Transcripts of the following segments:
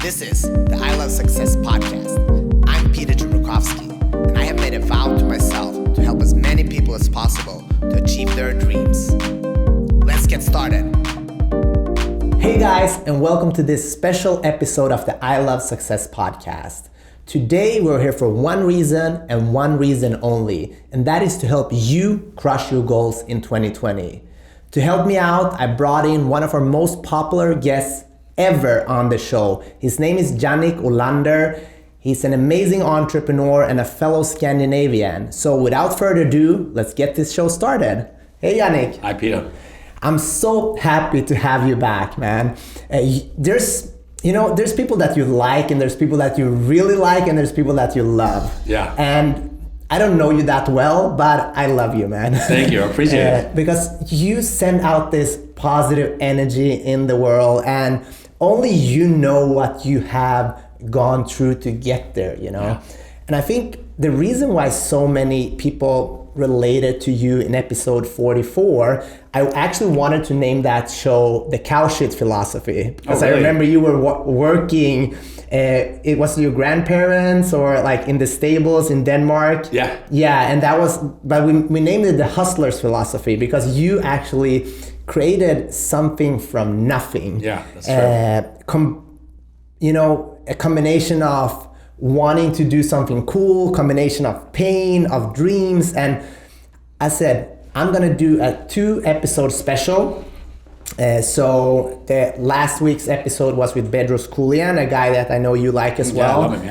This is the I Love Success podcast. I'm Peter Jurukowski, and I have made a vow to myself to help as many people as possible to achieve their dreams. Let's get started. Hey guys, and welcome to this special episode of the I Love Success podcast. Today we're here for one reason and one reason only, and that is to help you crush your goals in 2020. To help me out, I brought in one of our most popular guests ever on the show. His name is Jannik Olander. He's an amazing entrepreneur and a fellow Scandinavian. So without further ado, let's get this show started. Hey Jannik. Hi Peter. I'm so happy to have you back, man. There's people that you like, and there's people that you really like, and there's people that you love. Yeah. And I don't know you that well, but I love you, man. Thank you, I appreciate it. Because you send out this positive energy in the world, and only you know what you have gone through to get there, you know? Yeah. And I think the reason why so many people related to you in episode 44, I actually wanted to name that show The Cow Shit Philosophy. Because I remember you were working, it was your grandparents or like in the stables in Denmark. Yeah. Yeah, and that was, but we named it The Hustler's Philosophy because you actually created something from nothing. Yeah, that's true. A combination of wanting to do something cool, combination of pain, of dreams, and I said, I'm gonna do a 2-episode special. So the last week's episode was with Bedros Keuilian, a guy that I know you like as well. Yeah, I love him,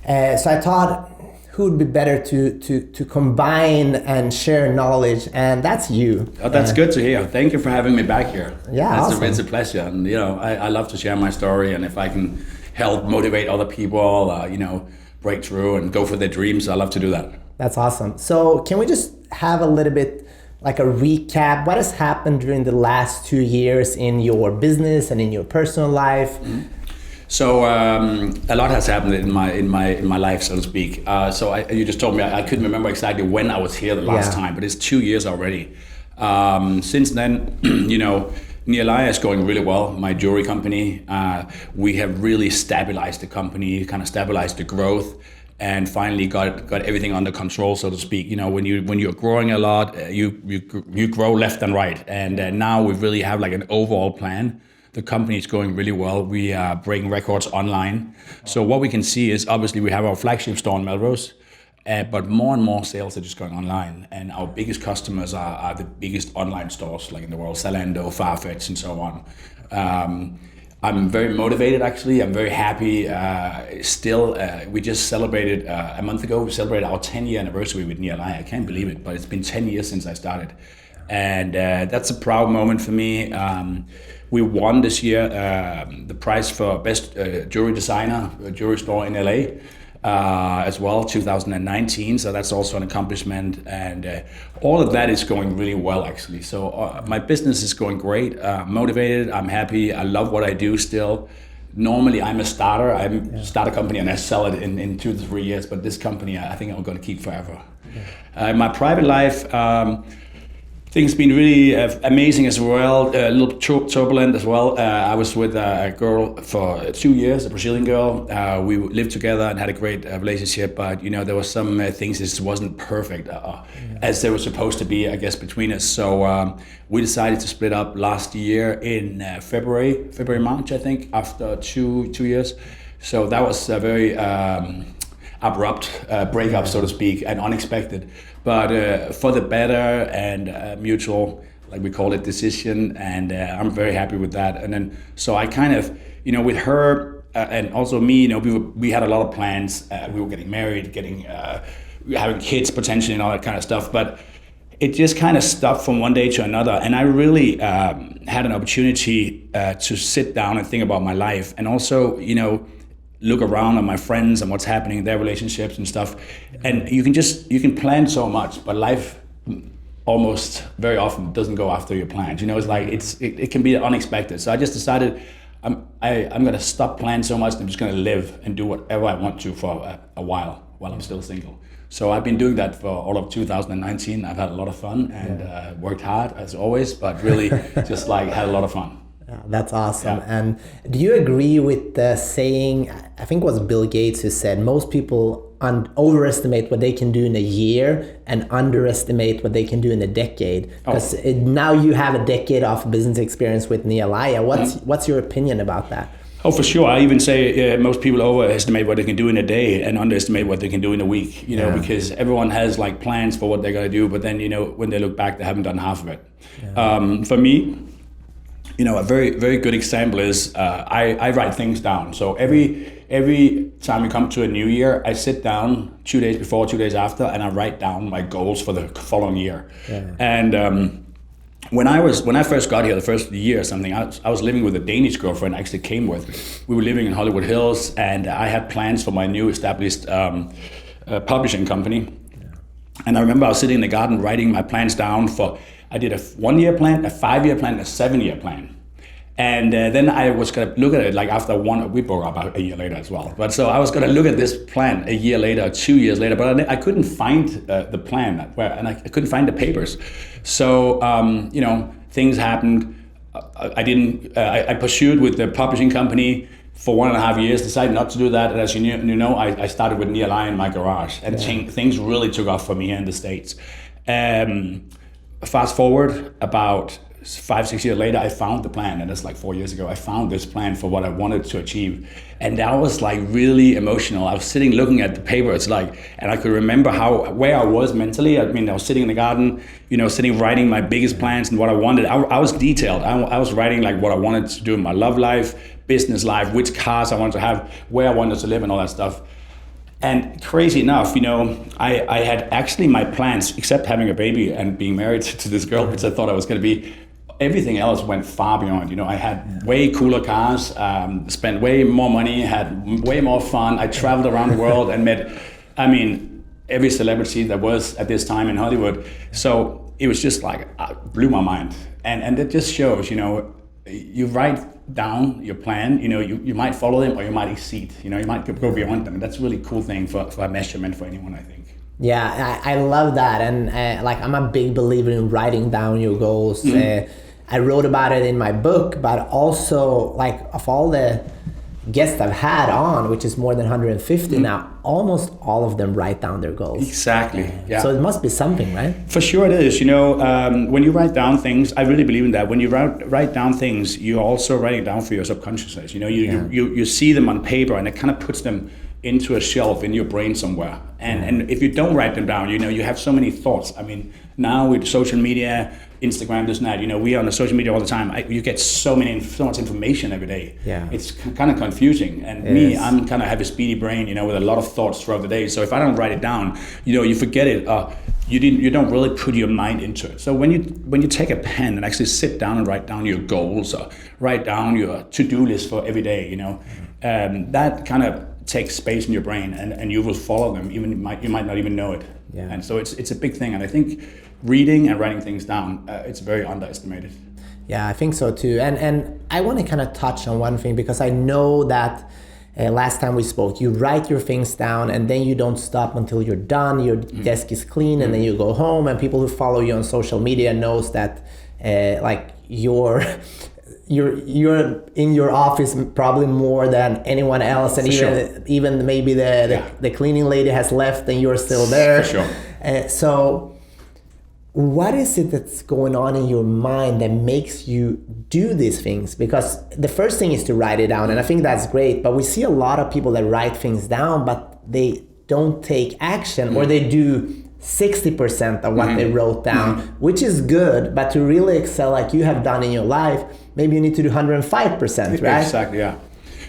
yeah. So I thought, who would be better to combine and share knowledge, and that's you. Oh, that's good to hear. Thank you for having me back here. Yeah, awesome. It's a pleasure, and I love to share my story, and if I can help motivate other people, break through and go for their dreams, I love to do that. That's awesome. So can we just have a little bit like a recap? What has happened during the last 2 years in your business and in your personal life? Mm-hmm. So a lot has happened in my life, so to speak. You just told me I couldn't remember exactly when I was here the last time, but it's 2 years already. Since then, Nialaya is going really well. My jewelry company. We have really stabilized the company, kind of stabilized the growth, and finally got everything under control, so to speak. When you're growing a lot, you grow left and right, and now we really have like an overall plan. The company is going really well. We are breaking records online. So what we can see is obviously we have our flagship store in Melrose, but more and more sales are just going online. And our biggest customers are the biggest online stores like in the world, Zalando, Farfetch, and so on. I'm very motivated, actually. I'm very happy. We just celebrated, a month ago, we celebrated our 10-year anniversary with Nialaya. I can't believe it, but it's been 10 years since I started. And that's a proud moment for me. We won this year the prize for best jewelry designer, jewelry store in LA as well, 2019. So that's also an accomplishment. And all of that is going really well, actually. So my business is going great. Motivated, I'm happy. I love what I do still. Normally, I'm a starter. I start a company and I sell it in 2 to 3 years. But this company, I think I'm going to keep forever. In my private life, things been really amazing as well, a little turbulent as well. I was with a girl for 2 years, a Brazilian girl. We lived together and had a great relationship, but there was some things that just wasn't perfect as they were supposed to be, I guess, between us. So we decided to split up last year in February, March, I think, after two years. So that was a very abrupt breakup, so to speak, and unexpected. But for the better and mutual, like we call it, decision, and I'm very happy with that. And then, so I kind of, with her and also me, we had a lot of plans. We were getting married, having kids potentially, and all that kind of stuff. But it just kind of stopped from one day to another. And I really had an opportunity to sit down and think about my life, and also, look around at my friends and what's happening in their relationships and stuff. And you can plan so much, but life almost very often doesn't go after your plans. It's like it can be unexpected. So I just decided I'm gonna stop planning so much. I'm just gonna live and do whatever I want to for a while I'm still single. So I've been doing that for all of 2019. I've had a lot of fun and worked hard as always, but really just like had a lot of fun. That's awesome. Yeah. And do you agree with the saying, I think it was Bill Gates who said, most people overestimate what they can do in a year and underestimate what they can do in a decade? Because now you have a decade of business experience with Nialaya. What's your opinion about that? Oh, for sure. I even say most people overestimate what they can do in a day and underestimate what they can do in a week, you know, because everyone has like plans for what they're going to do, but then, you know, when they look back, they haven't done half of it. Yeah. For me, you know, a very, very good example is I write things down. So every time we come to a new year, I sit down 2 days before, 2 days after, and I write down my goals for the following year. Yeah. And when I first got here, the first year or something, I was living with a Danish girlfriend I actually came with. We were living in Hollywood Hills, and I had plans for my new established publishing company. Yeah. And I remember I was sitting in the garden writing my plans down I did a 1 year plan, a 5 year plan, a 7 year plan. And then I was going to look at it like after we broke up a year later as well. But so I was going to look at this plan a year later, 2 years later, but I couldn't find the plan and I couldn't find the papers. So, you know, things happened. I pursued with the publishing company for 1.5 years, decided not to do that. And as you know, I started with Nialaya in my garage, and things really took off for me here in the States. Fast forward about 5-6 years later, I found the plan, and that's like 4 years ago. I found this plan for what I wanted to achieve, and that was like really emotional. I was sitting looking at the paper, and I could remember where I was mentally. I mean, I was sitting in the garden, you know, writing my biggest plans and what I wanted. I was detailed. I was writing like what I wanted to do in my love life, business life, which cars I wanted to have, where I wanted to live, and all that stuff. And crazy enough, you know, I had actually my plans, except having a baby and being married to this girl, which I thought I was going to be. Everything else went far beyond. You know, I had way cooler cars, spent way more money, had way more fun. I traveled around the world and met, every celebrity that was at this time in Hollywood. So it was just like, blew my mind. And it just shows, you know, you write down your plan, you know, you might follow them or you might exceed, you know, you might go beyond them. And that's a really cool thing for a measurement for anyone, I think. Yeah, I love that. And I'm a big believer in writing down your goals. I wrote about it in my book, but also like of all the guests I've had on, which is more than 150 now, almost all of them write down their goals. Exactly. Yeah. So it must be something, right? For sure it is. You know, when you write down things, I really believe in that. When you write down things, you're also writing down for your subconsciousness. You know, you see them on paper, and it kind of puts them into a shelf in your brain somewhere. And if you don't write them down, you know, you have so many thoughts. I mean, now with social media, Instagram, this and that, you know, we are on the social media all the time. You get so much information every day. Yeah. It's kind of confusing. And I'm kind of have a speedy brain, you know, with a lot of thoughts throughout the day. So if I don't write it down, you know, you forget it. You don't really put your mind into it. So when you take a pen and actually sit down and write down your goals or write down your to-do list for every day, you know, that kind of takes space in your brain, and you will follow them. Even you might not even know it. Yeah. And so it's a big thing. And I think reading and writing things down, it's very underestimated. Yeah, I think so too. And I want to kind of touch on one thing, because I know that last time we spoke, you write your things down and then you don't stop until you're done. Your desk is clean, and then you go home. And people who follow you on social media knows that you're in your office probably more than anyone else, and even maybe the cleaning lady has left and you're still there. For sure. So what is it that's going on in your mind that makes you do these things? Because the first thing is to write it down, and I think that's great, but we see a lot of people that write things down, but they don't take action, or they do 60% of what they wrote down, which is good, but to really excel like you have done in your life, maybe you need to do 105%, right? Exactly, yeah.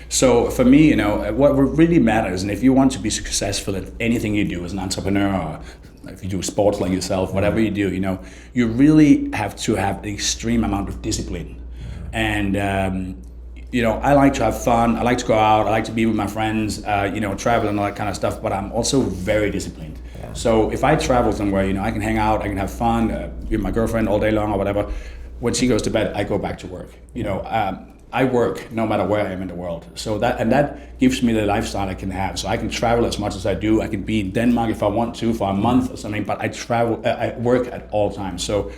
So for me, you know, what really matters, and if you want to be successful at anything you do as an entrepreneur, or if you do sports like yourself, whatever you do, you know, you really have to have an extreme amount of discipline. And, you know, I like to have fun, I like to go out, I like to be with my friends, you know, travel and all that kind of stuff, but I'm also very disciplined. Yeah. So if I travel somewhere, you know, I can hang out, I can have fun, be with my girlfriend all day long or whatever. When she goes to bed, I go back to work. You know, I work no matter where I am in the world. So that gives me the lifestyle I can have. So I can travel as much as I do. I can be in Denmark if I want to for a month or something, but I work at all times. So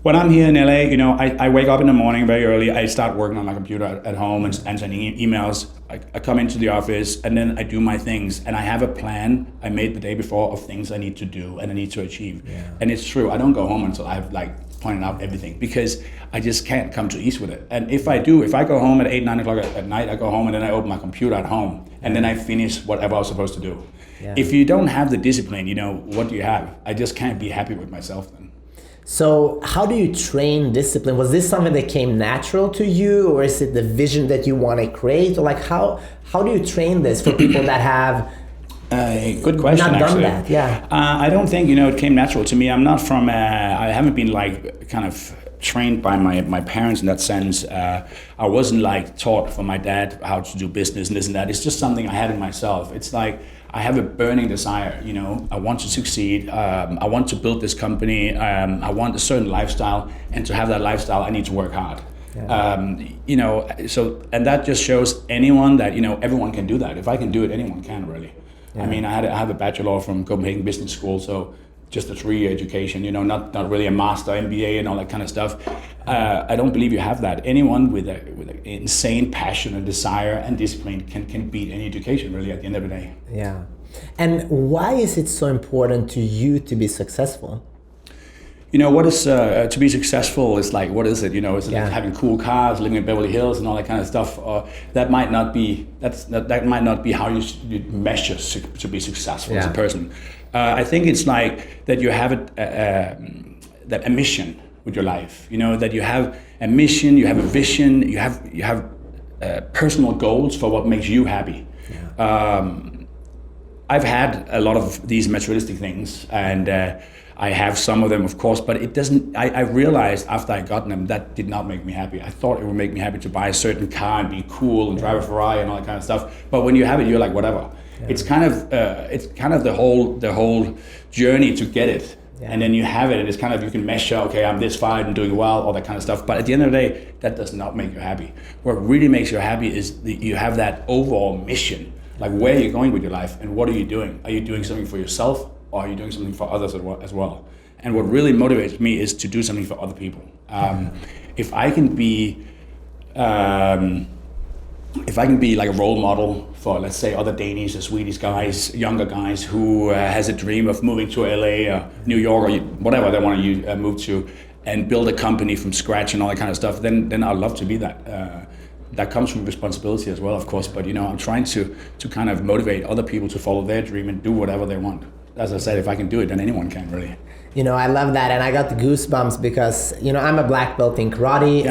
When I'm here in LA, I wake up in the morning very early. I start working on my computer at home and sending emails. I come into the office and then I do my things. And I have a plan I made the day before of things I need to do and I need to achieve. Yeah. And it's true. I don't go home until I've pointed out everything because I just can't come to ease with it. And if I go home at 8, 9 o'clock at night, I go home and then I open my computer at home and then I finish whatever I was supposed to do. Yeah. If you don't have the discipline, what do you have? I just can't be happy with myself then. So how do you train discipline? Was this something that came natural to you, or is it the vision that you want to create? Or how do you train this for people that have good question, not done actually. that? Yeah. I don't think it came natural to me. I'm not from. I haven't been kind of trained by my parents in that sense. I wasn't taught from my dad how to do business and this and that. It's just something I had in myself. It's I have a burning desire, I want to succeed. I want to build this company. I want a certain lifestyle, and to have that lifestyle, I need to work hard. Yeah. And that just shows anyone that everyone can do that. If I can do it, anyone can really. Yeah. I mean, I have a bachelor from Copenhagen Business School, so just a 3-year education. Not really a master, MBA, and all that kind of stuff. I don't believe you have that. Anyone with an insane passion and desire and discipline can beat any education really at the end of the day. Yeah. And why is it so important to you to be successful? What is to be successful is what is it? Is it like having cool cars, living in Beverly Hills, and all that kind of stuff? That might not be how you measure to be successful as a person. I think it's that you have a mission with your life. That you have a mission, you have a vision, you have personal goals for what makes you happy. Yeah. I've had a lot of these materialistic things, and I have some of them, of course, but it doesn't. I realized after I got them that did not make me happy. I thought it would make me happy to buy a certain car and be cool and drive a Ferrari and all that kind of stuff. But when you have it, you're like whatever. Yeah. It's kind of the whole journey to get it. Yeah. And then you have it, and it's kind of, you can measure, okay, I'm this far and doing well, all that kind of stuff. But at the end of the day, that does not make you happy. What really makes you happy is you have that overall mission, where are you going with your life and what are you doing? Are you doing something for yourself, or are you doing something for others as well? And what really motivates me is to do something for other people. If I can be like a role model for, let's say, other Danish or Swedish guys, younger guys who has a dream of moving to LA or New York or whatever they want to move to, and build a company from scratch and all that kind of stuff, then I'd love to be that. That comes from responsibility as well, of course, but I'm trying to kind of motivate other people to follow their dream and do whatever they want. As I said, if I can do it, then anyone can really. I love that, and I got the goosebumps because I'm a black belt in karate,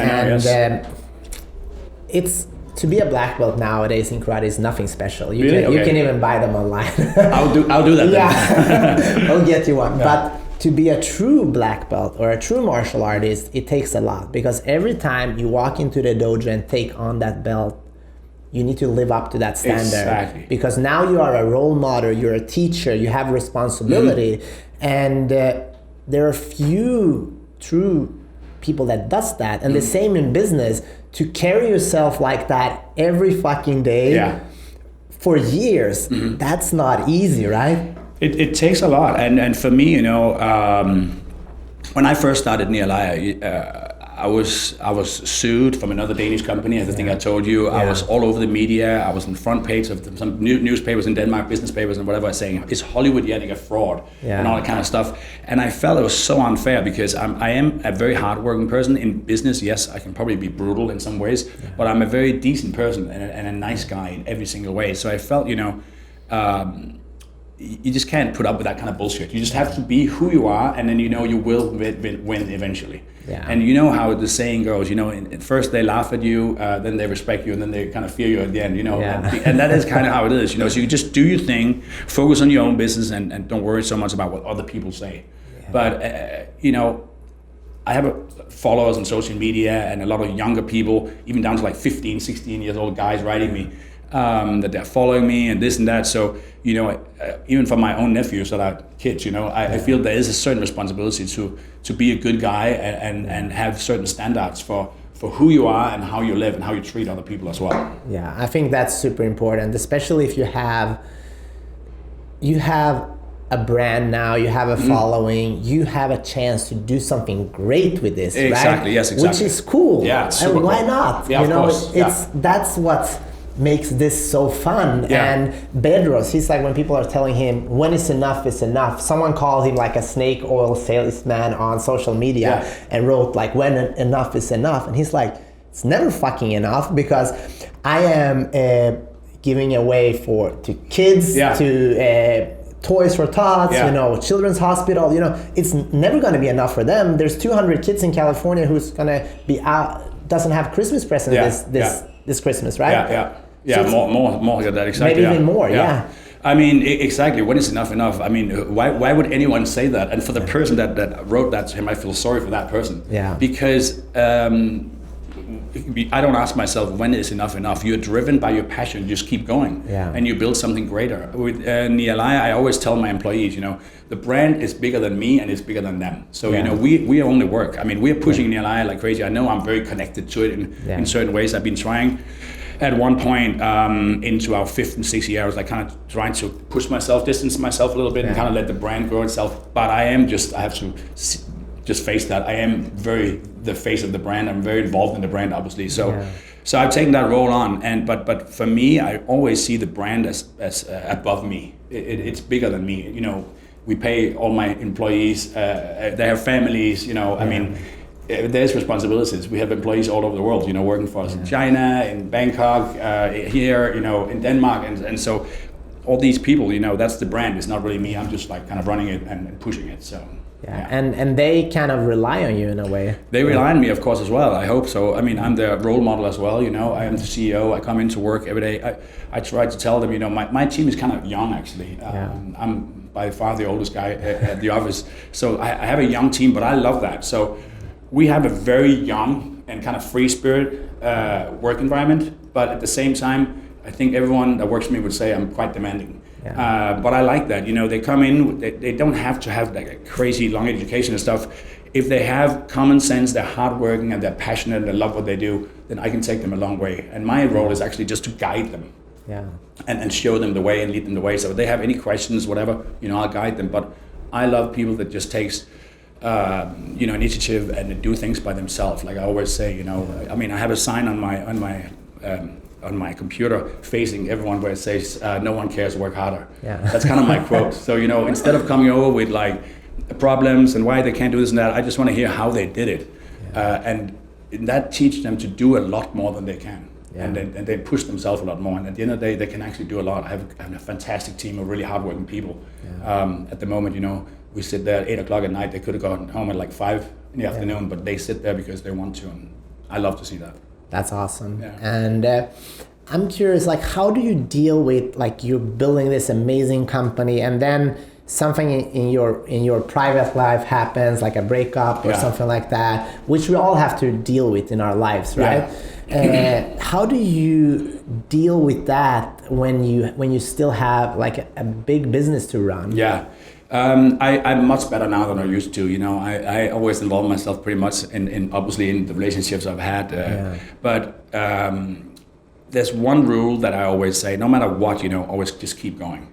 it's to be a black belt nowadays in karate is nothing special. You can even buy them online. I'll do that. Yeah, I'll get you one. Yeah. But to be a true black belt or a true martial artist, it takes a lot, because every time you walk into the dojo and take on that belt, you need to live up to that standard. Exactly. Because now you are a role model, you're a teacher, you have responsibility, and there are few true people that does that. And the same in business, to carry yourself like that every fucking day for years, that's not easy, right? It takes a lot, and for me, when I first started Nihilaya, I was sued from another Danish company, as I think I told you. I was all over the media. I was on front page of some newspapers in Denmark, business papers and whatever, saying, is Hollywood Jannik a fraud? And all that kind of stuff. And I felt it was so unfair, because I am a very hardworking person in business. Yes, I can probably be brutal in some ways, but I'm a very decent person and a nice guy in every single way. So I felt, you just can't put up with that kind of bullshit. You just have to be who you are, and then you will win eventually. Yeah. And you know how the saying goes, at first they laugh at you, then they respect you, and then they kind of fear you at the end, and that is kind of how it is, so you just do your thing, focus on your own business, and don't worry so much about what other people say. Yeah. But, I have followers on social media, and a lot of younger people, even down to like 15, 16 years old guys writing me, that they're following me and this and that. So, even for my own nephews that are kids, I feel there is a certain responsibility to be a good guy and have certain standards for who you are and how you live and how you treat other people as well. Yeah, I think that's super important, especially if you have a brand now, you have a following, you have a chance to do something great with this, Exactly, right? yes, exactly. Which is cool. Yeah, super and why cool. not? Yeah, you know, of course. that's what makes this so fun. Yeah. And Bedros, he's like, when people are telling him when it's enough is enough, someone called him like a snake oil salesman on social media and wrote like, when enough is enough. And he's like, it's never fucking enough, because I am giving away to kids, to Toys for Tots, you know, Children's Hospital, you know, it's never going to be enough for them. There's 200 kids in California who's going to be out, doesn't have Christmas presents this Christmas, right? Yeah, so more than that, exactly. Maybe even more, yeah. I mean, exactly. When is enough enough? I mean, why would anyone say that? And for the person that wrote that to him, I feel sorry for that person. Yeah. Because I don't ask myself when is enough enough. You're driven by your passion. You just keep going, and you build something greater. With Nialaya, I always tell my employees, you know, the brand is bigger than me and it's bigger than them. So you know, we only work. I mean, we're pushing Nialaya like crazy. I know I'm very connected to it in certain ways. I've been trying. At one point into our 5th and 6th year, I was like kind of trying to push myself, distance myself a little bit, and kind of let the brand grow itself. But I have to just face that. I am very the face of the brand. I'm very involved in the brand, obviously. So I've taken that role on. And but for me, I always see the brand as above me. It's bigger than me. You know, we pay all my employees. They have families. You know, I mean. There's responsibilities. We have employees all over the world, you know, working for us in China, in Bangkok, here, you know, in Denmark, and so all these people, you know, that's the brand. It's not really me. I'm just like kind of running it and pushing it. So and they kind of rely on you in a way. They rely on me, of course, as well. I hope so. I mean, I'm the role model as well. You know, I am the CEO. I come into work every day. I try to tell them, you know, my team is kind of young actually. I'm by far the oldest guy at the office, so I have a young team, but I love that. So. We have a very young and kind of free spirit work environment, but at the same time, I think everyone that works for me would say I'm quite demanding. But I like that, you know, they come in, they don't have to have like a crazy long education and stuff. If they have common sense, they're hardworking and they're passionate and they love what they do, then I can take them a long way. And my role is actually just to guide them. And show them the way and lead them the way. So if they have any questions, whatever, you know, I'll guide them. But I love people that just takes you know, initiative and do things by themselves. Like I always say, you know, I mean, I have a sign on my computer facing everyone where it says, "No one cares, work harder." That's kind of my quote. So you know, instead of coming over with like problems and why they can't do this and that, I just want to hear how they did it, and that teaches them to do a lot more than they can. And they push themselves a lot more. And at the end of the day, they can actually do a lot. I have a fantastic team of really hardworking people. At the moment, you know, we sit there at 8 o'clock at night. They could have gone home at like 5 in the afternoon, but they sit there because they want to. And I love to see that. That's awesome. And I'm curious, like, how do you deal with, like, you're building this amazing company and then something in your private life happens, like a breakup or something like that, which we all have to deal with in our lives, right? How do you deal with that when you still have like a big business to run? I'm much better now than I used to. You know, I always involve myself pretty much in obviously in the relationships I've had. But there's one rule that I always say: no matter what, you know, always just keep going.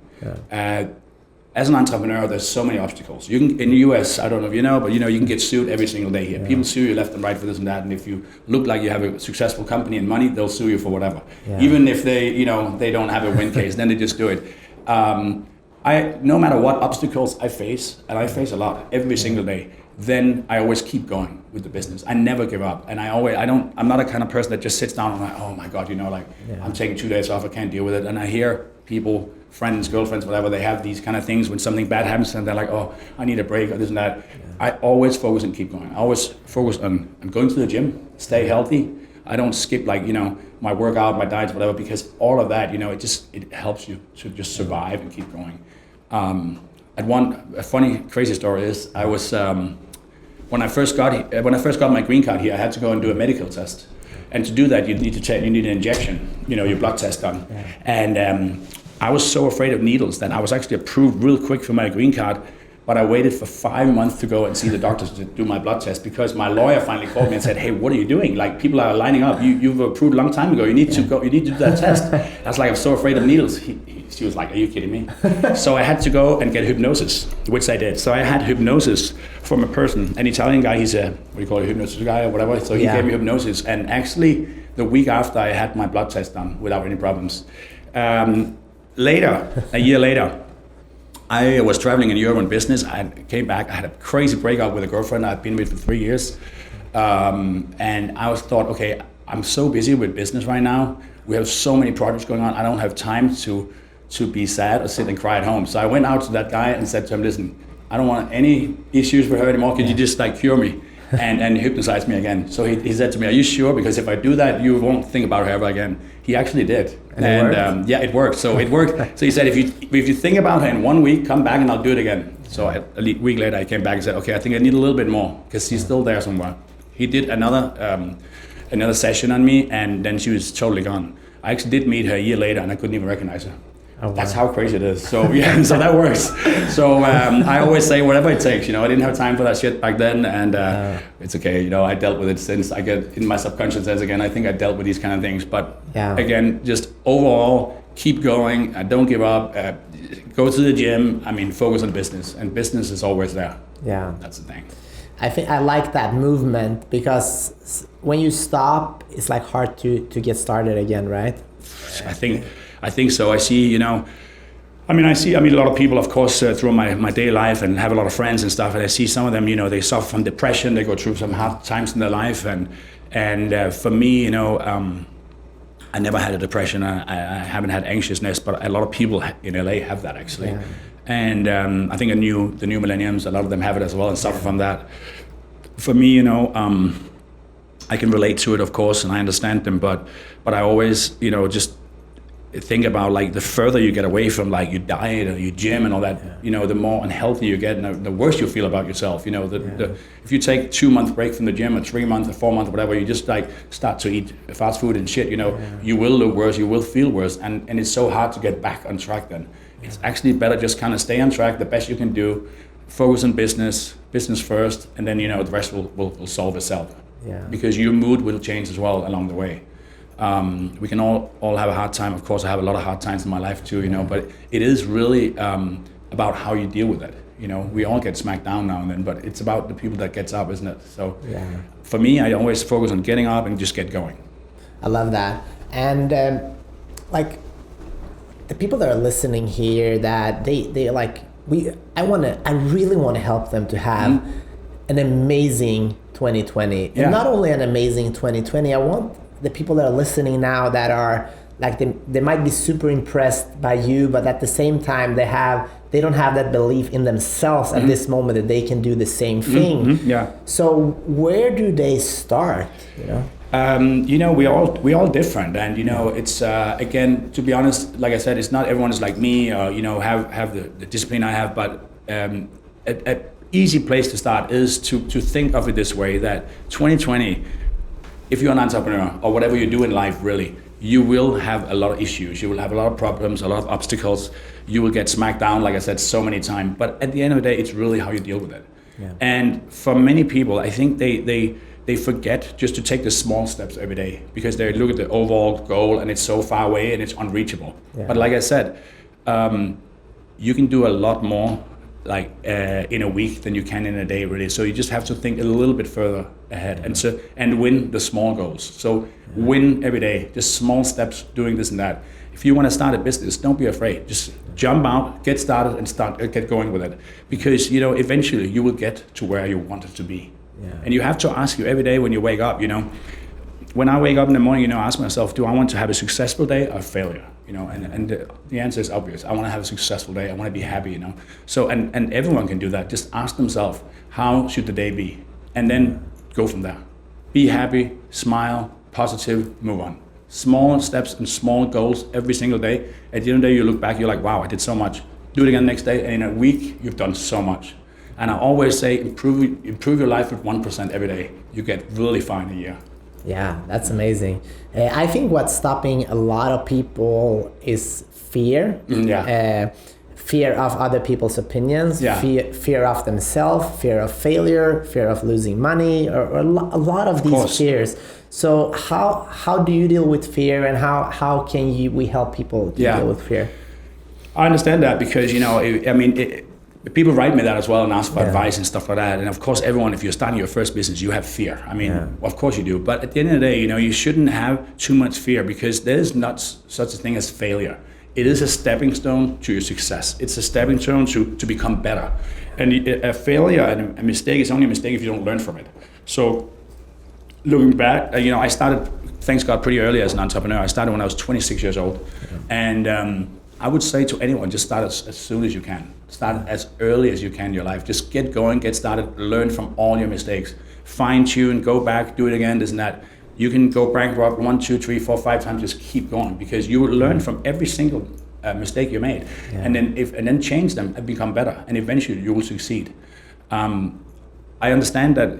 As an entrepreneur, there's so many obstacles. You can, in the US, I don't know if you know, but you know, you can get sued every single day here. People sue you left and right for this and that, and if you look like you have a successful company and money, they'll sue you for whatever. Even if they, you know, they don't have a win case, then they just do it. No matter what obstacles I face, and I face a lot every single day, then I always keep going with the business. I never give up, and I'm not a kind of person that just sits down and like, oh my God, you know, like I'm taking 2 days off, I can't deal with it. And I hear people, friends, girlfriends, whatever, they have these kind of things when something bad happens and they're like, oh, I need a break or this and that. I always focus and keep going. I always focus on going to the gym, stay healthy. I don't skip, like, you know, my workout, my diets, whatever, because all of that, you know, it helps you to just survive and keep going. A funny, crazy story is I was when I first got my green card here, I had to go and do a medical test, and to do that, you need an injection, you know, your blood test done, and I was so afraid of needles that I was actually approved real quick for my green card, But I waited for 5 months to go and see the doctors to do my blood test because my lawyer finally called me and said, "Hey, what are you doing? Like, people are lining up. You've approved a long time ago. You need to go. You need to do that test." I was like, "I'm so afraid of needles." She was like, "Are you kidding me?" So I had to go and get hypnosis, which I did. So I had hypnosis from a person, an Italian guy. He's a, what do you call it, hypnosis guy or whatever. So he gave me hypnosis. And actually, the week after, I had my blood test done without any problems. A year later, I was traveling in Europe on business. I came back. I had a crazy breakup with a girlfriend I'd been with for 3 years. And I thought, okay, I'm so busy with business right now. We have so many projects going on. I don't have time to be sad or sit and cry at home. So I went out to that guy and said to him, "Listen, I don't want any issues with her anymore. Could you just like cure me and hypnotize me again?" So he said to me, "Are you sure? Because if I do that, you won't think about her ever again." He actually did. And yeah, it worked. So it worked. So he said, if you think about her in 1 week, come back and I'll do it again. So a week later, I came back and said, "Okay, I think I need a little bit more because she's still there somewhere." He did another session on me, and then she was totally gone. I actually did meet her a year later, and I couldn't even recognize her. Oh, wow. That's how crazy it is. So yeah, so that works. So I always say whatever it takes. I didn't have time for that shit back then, and it's okay. I dealt with it since. I get in my subconscious says again. I think I dealt with these kind of things, but again, just overall, keep going. Don't give up. Go to the gym. I mean, focus on business, and business is always there. Yeah, that's the thing. I think I like that movement because when you stop, it's like hard to get started again, right? I think so. I see, I meet a lot of people, of course, through my daily life and have a lot of friends and stuff. And I see some of them, they suffer from depression. They go through some hard times in their life. And for me, I never had a depression. I haven't had anxiousness, but a lot of people in LA have that actually. Yeah. And I think the new millenniums, a lot of them have it as well and suffer from that. For me, I can relate to it, of course, and I understand them. But I always, just think about like the further you get away from like your diet or your gym and all that, the more unhealthy you get and the worse you feel about yourself. If you take 2 month break from the gym or 3 months or 4 months or whatever, you just like start to eat fast food and shit, you will look worse, you will feel worse, and it's so hard to get back on track then. It's actually better just kind of stay on track the best you can do, focus on business first, and then the rest will solve itself. Yeah. Because your mood will change as well along the way. We can all have a hard time. Of course, I have a lot of hard times in my life too, but it is really about how you deal with it. We all get smacked down now and then, but it's about the people that gets up, isn't it? So for me, I always focus on getting up and just get going. I love that. And like the people that are listening here, that they like, I really want to help them to have an amazing 2020. And not only an amazing 2020, I want the people that are listening now that are like, they might be super impressed by you, but at the same time they don't have that belief in themselves at this moment that they can do the same thing. So where do they start? We all different, and it's again, to be honest, like I said, it's not everyone is like me or have the discipline I have, but a easy place to start is to think of it this way, that 2020, if you're an entrepreneur or whatever you do in life, really, you will have a lot of issues. You will have a lot of problems, a lot of obstacles. You will get smacked down, like I said, so many times. But at the end of the day, it's really how you deal with it. Yeah. And for many people, I think they forget just to take the small steps every day because they look at the overall goal and it's so far away and it's unreachable. Yeah. But like I said, you can do a lot more like in a week than you can in a day, really. So you just have to think a little bit further ahead and win the small goals. So win every day, just small steps, doing this and that. If you want to start a business, don't be afraid. Just jump out, get started, and get going with it. Because eventually you will get to where you want it to be. Yeah. And you have to ask you every day when you wake up. When I wake up in the morning, I ask myself, do I want to have a successful day or failure? And the answer is obvious. I want to have a successful day. I want to be happy. So and everyone can do that. Just ask themselves, how should the day be? And then go from there. Be happy, smile, positive, move on. Small steps and small goals every single day. At the end of the day, you look back, you're like, wow, I did so much. Do it again next day, and in a week, you've done so much. And I always say, improve your life with 1% every day. You get really far in a year. Yeah, that's amazing. I think what's stopping a lot of people is fear. fear of other people's opinions, fear of themselves, fear of failure, fear of losing money, or a lot of these fears. So how do you deal with fear, and how can we help people to deal with fear? I understand that because, people write me that as well and ask for advice and stuff like that. And of course, everyone, if you're starting your first business, you have fear. Of course you do. But at the end of the day, you shouldn't have too much fear, because there's not such a thing as failure. It is a stepping stone to your success. It's a stepping stone to become better. And a failure and a mistake is only a mistake if you don't learn from it. So looking back, I started, thanks God, pretty early as an entrepreneur. I started when I was 26 years old. And I would say to anyone, just start as soon as you can. Start as early as you can in your life. Just get going, get started, learn from all your mistakes. Fine tune, go back, do it again, this and that. You can go bankrupt 1, 2, 3, 4, 5 times, just keep going, because you will learn from every single mistake you made. And then change them and become better. And eventually you will succeed. I understand that,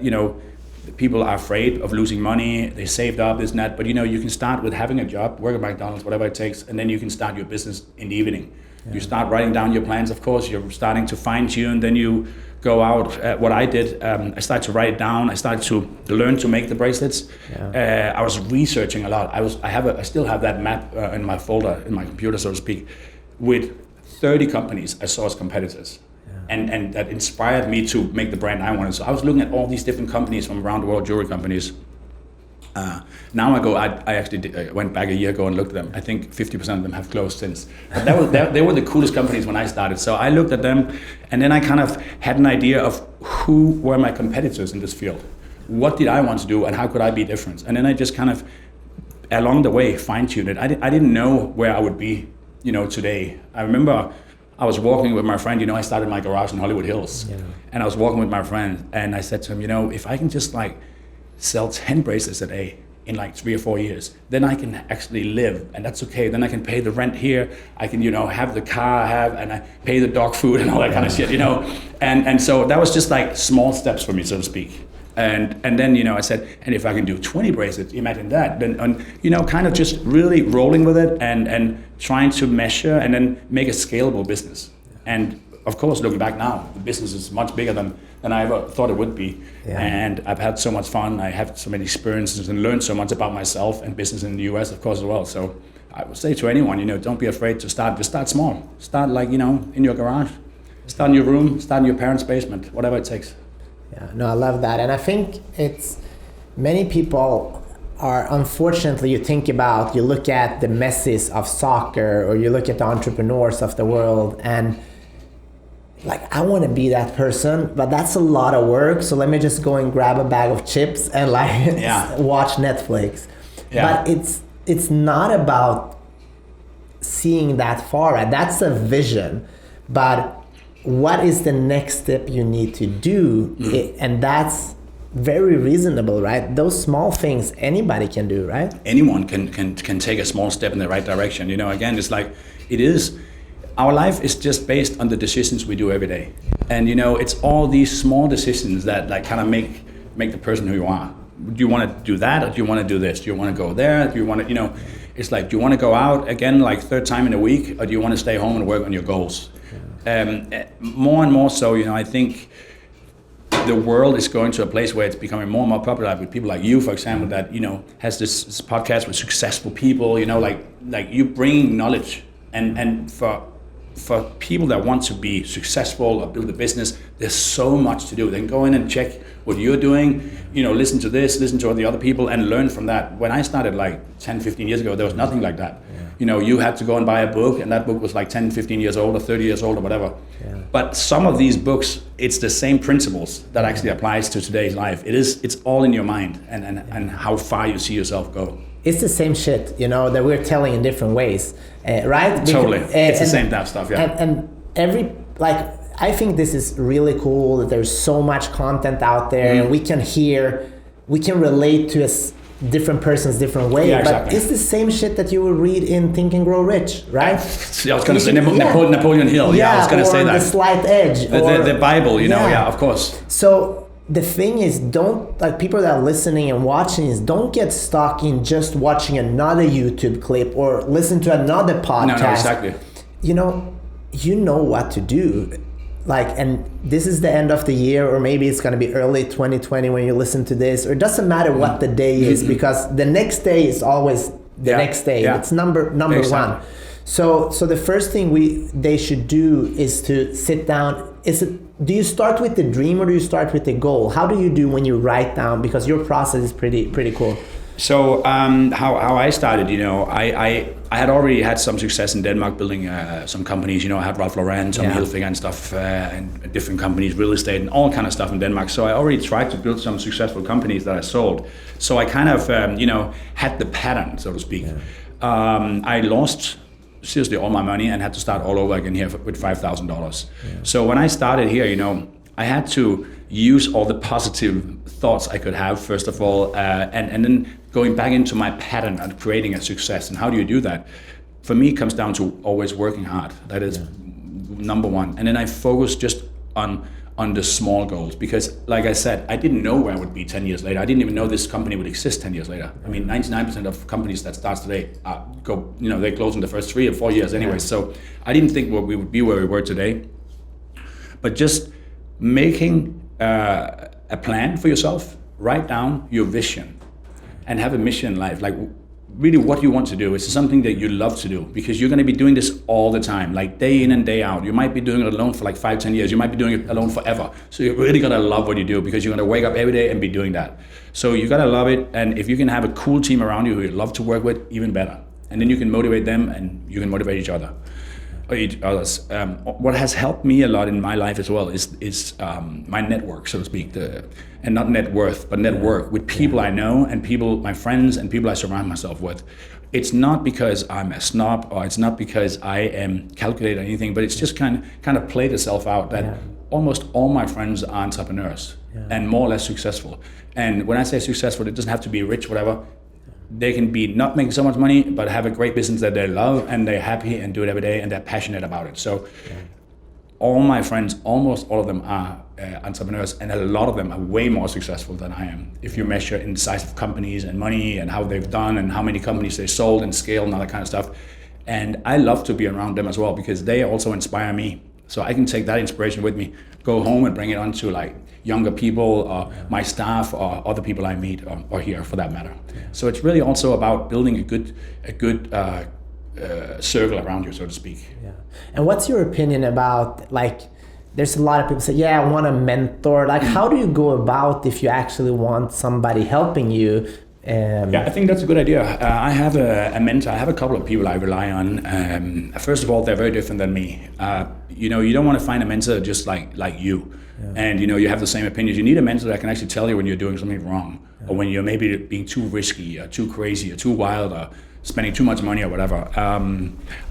people are afraid of losing money, they saved up, this and that, but you can start with having a job, work at McDonald's, whatever it takes, and then you can start your business in the evening. You start writing down your plans, of course, you're starting to fine tune, then you go out. What I did, I started to write it down, I started to learn to make the bracelets. I was researching a lot. I still have that map in my folder, in my computer, so to speak, with 30 companies I saw as competitors. And that inspired me to make the brand I wanted. So I was looking at all these different companies from around the world, jewelry companies. Now I actually went back a year ago and looked at them. I think 50% of them have closed since. But they were the coolest companies when I started. So I looked at them, and then I kind of had an idea of who were my competitors in this field. What did I want to do, and how could I be different? And then I just kind of, along the way, fine-tuned it. I didn't know where I would be, today. I remember I was walking with my friend, I started my garage in Hollywood Hills. And I was walking with my friend, and I said to him, if I can just sell 10 bracelets a day in 3 or 4 years, then I can actually live, and that's okay. Then I can pay the rent here, I can, have the car I have, and I pay the dog food and all that kind of shit, And so that was just small steps for me, so to speak. And then, I said, and if I can do 20 bracelets, imagine that. Then, kind of just really rolling with it and trying to measure and then make a scalable business. And of course, looking back now, the business is much bigger than I ever thought it would be. And I've had so much fun. I have so many experiences and learned so much about myself and business in the US, of course, as well. So I would say to anyone, don't be afraid to start. Just start small. Start in your garage. Start in your room. Start in your parents' basement. Whatever it takes. Yeah, no, I love that. And I think it's many people are, unfortunately, you look at the Messis of soccer, or you look at the entrepreneurs of the world, and I want to be that person, but that's a lot of work. So let me just go and grab a bag of chips and watch Netflix. But it's not about seeing that far. Right? That's a vision, but what is the next step you need to do? And that's very reasonable, right? Those small things anybody can do, right? Anyone can take a small step in the right direction. Again, it's it is, our life is just based on the decisions we do every day. And it's all these small decisions that kind of make the person who you are. Do you want to do that, or do you want to do this? Do you want to go there? Do you want to, it's do you want to go out again 3rd time in a week, or do you want to stay home and work on your goals? More and more so, I think the world is going to a place where it's becoming more and more popular with people like you, for example, that, has this podcast with successful people, like you bring knowledge. And for people that want to be successful or build a business, there's so much to do. They can go in and check what you're doing, listen to this, listen to the other people, and learn from that. When I started 10, 15 years ago, there was nothing like that. You had to go and buy a book, and that book was 10, 15 years old or 30 years old or whatever. But some of these books, it's the same principles that actually applies to today's life. It's all in your mind and how far you see yourself go. It's the same shit, that we're telling in different ways, right? Totally, it's the same stuff, yeah. And every, I think this is really cool that there's so much content out there, and we can relate to different person's different way, but it's the same shit that you will read in Think and Grow Rich, right? I was going to say Napoleon Hill, I was going to say that. The Slight Edge. The Bible, of course. So the thing is, don't, people that are listening and watching is, don't get stuck in just watching another YouTube clip or listen to another podcast. No, exactly. you know what to do. Like, and this is the end of the year, or maybe it's going to be early 2020 when you listen to this, or it doesn't matter what the day is, because the next day is always the next day. It's number one. So the first thing they should do is to sit down. Do you start with the dream or do you start with the goal? How do you do when you write down? Because your process is pretty cool. So how I started, I had already had some success in Denmark building some companies. I had Ralph Lauren, Tommy Hilfiger and stuff, and different companies, real estate and all kind of stuff in Denmark. So I already tried to build some successful companies that I sold. So I kind of, had the pattern, so to speak. I lost seriously all my money and had to start all over again here with $5,000. So when I started here, I had to use all the positive thoughts I could have, first of all, and then going back into my pattern of creating a success. And how do you do that? For me, it comes down to always working hard. That is number one. And then I focus just on the small goals, because like I said, I didn't know where I would be 10 years later. I didn't even know this company would exist 10 years later. I mean, 99% of companies that start today they close in the first 3 or 4 years anyway. So I didn't think we would be where we were today. But just making a plan for yourself, write down your vision and have a mission in life. Like really what you want to do. It's something that you love to do, because you're going to be doing this all the time, like day in and day out. You might be doing it alone for like 5-10 years. You might be doing it alone forever. So you're really going to love what you do, because you're going to wake up every day and be doing that. So you got to love it. And if you can have a cool team around you who you love to work with, even better. And then you can motivate them and you can motivate each other. What has helped me a lot in my life as well is my network, so to speak, and not net worth, but network with people I know and my friends and people I surround myself with. It's not because I'm a snob, or it's not because I am calculated or anything, but it's just kind of played itself out that almost all my friends are entrepreneurs and more or less successful. And when I say successful, it doesn't have to be rich, whatever. They can be not making so much money, but have a great business that they love and they're happy and do it every day and they're passionate about it. So all my friends, almost all of them are entrepreneurs, and a lot of them are way more successful than I am. If you measure in the size of companies and money and how they've done and how many companies they sold and scale and all that kind of stuff. And I love to be around them as well, because they also inspire me. So I can take that inspiration with me, go home and bring it on to like younger people, or my staff, or other people I meet, or here for that matter. So it's really also about building a good circle around you, so to speak. Yeah. And what's your opinion about, like, there's a lot of people say, I want a mentor. Like, how do you go about if you actually want somebody helping you? I think that's a good idea. I have a mentor. I have a couple of people I rely on. First of all, they're very different than me. You don't want to find a mentor just like you. And you have the same opinions. You need a mentor that can actually tell you when you're doing something wrong, or when you're maybe being too risky or too crazy or too wild or spending too much money or whatever.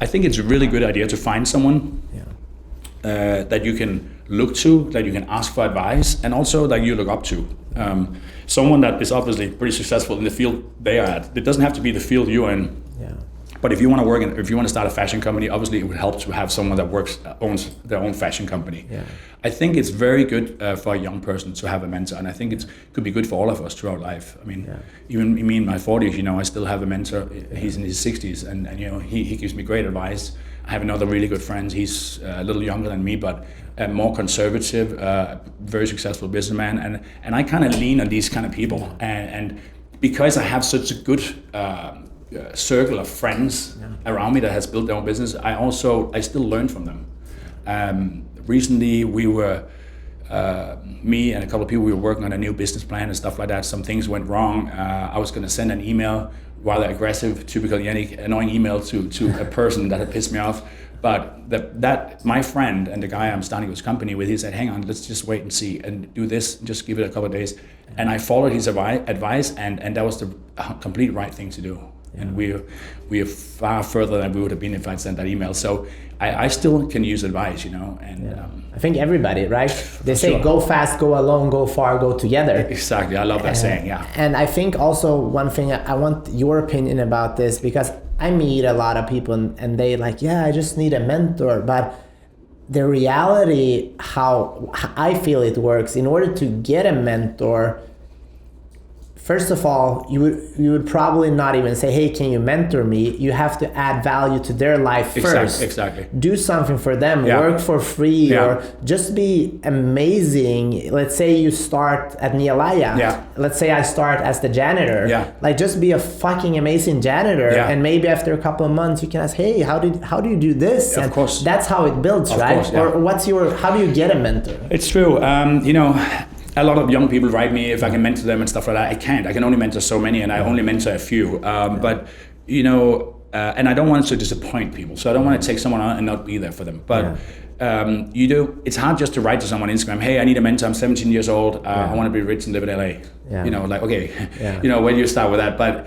I think it's a really good idea to find someone that you can look to, that you can ask for advice, and also that you look up to. Someone that is obviously pretty successful in the field they are at. It doesn't have to be the field you're in. But if you want to if you want to start a fashion company, obviously it would help to have someone that owns their own fashion company. I think it's very good for a young person to have a mentor, and I think it could be good for all of us throughout life. I mean, even me in my 40s, I still have a mentor. He's in his 60s, and he gives me great advice. I have another really good friend. He's a little younger than me, but more conservative, very successful businessman, and I kind of lean on these kind of people, and because I have such a good circle of friends around me that has built their own business, I still learn from them. Recently, we were me and a couple of people, we were working on a new business plan and stuff like that. Some things went wrong. I was going to send an email, rather aggressive, typical Jannik, annoying email to a person that had pissed me off. But that my friend and the guy I'm starting this company with, he said, hang on, let's just wait and see and do this, just give it a couple of days. And I followed his advice, and that was the complete right thing to do. And we are far further than we would have been if I'd sent that email. So I still can use advice, and I think everybody, right? They say go fast, go alone, go far, go together. Exactly, I love that saying, And I think also one thing, I want your opinion about this, because I meet a lot of people and they like, I just need a mentor. But the reality, how I feel it works, in order to get a mentor, first of all, you would probably not even say, hey, can you mentor me? You have to add value to their life first. Exactly. Do something for them, work for free, or just be amazing. Let's say you start at Nialaya. Let's say I start as the janitor. Like, just be a fucking amazing janitor. And maybe after a couple of months, you can ask, hey, how do you do this? Of course. That's how it builds, right? Course, or how do you get a mentor? It's true. A lot of young people write me if I can mentor them and stuff like that. I can't. I can only mentor so many, and I only mentor a few. But and I don't want to disappoint people, so I don't want to take someone on and not be there for them. But it's hard just to write to someone on Instagram, hey, I need a mentor. I'm 17 years old. I want to be rich and live in LA. Where do you start with that? But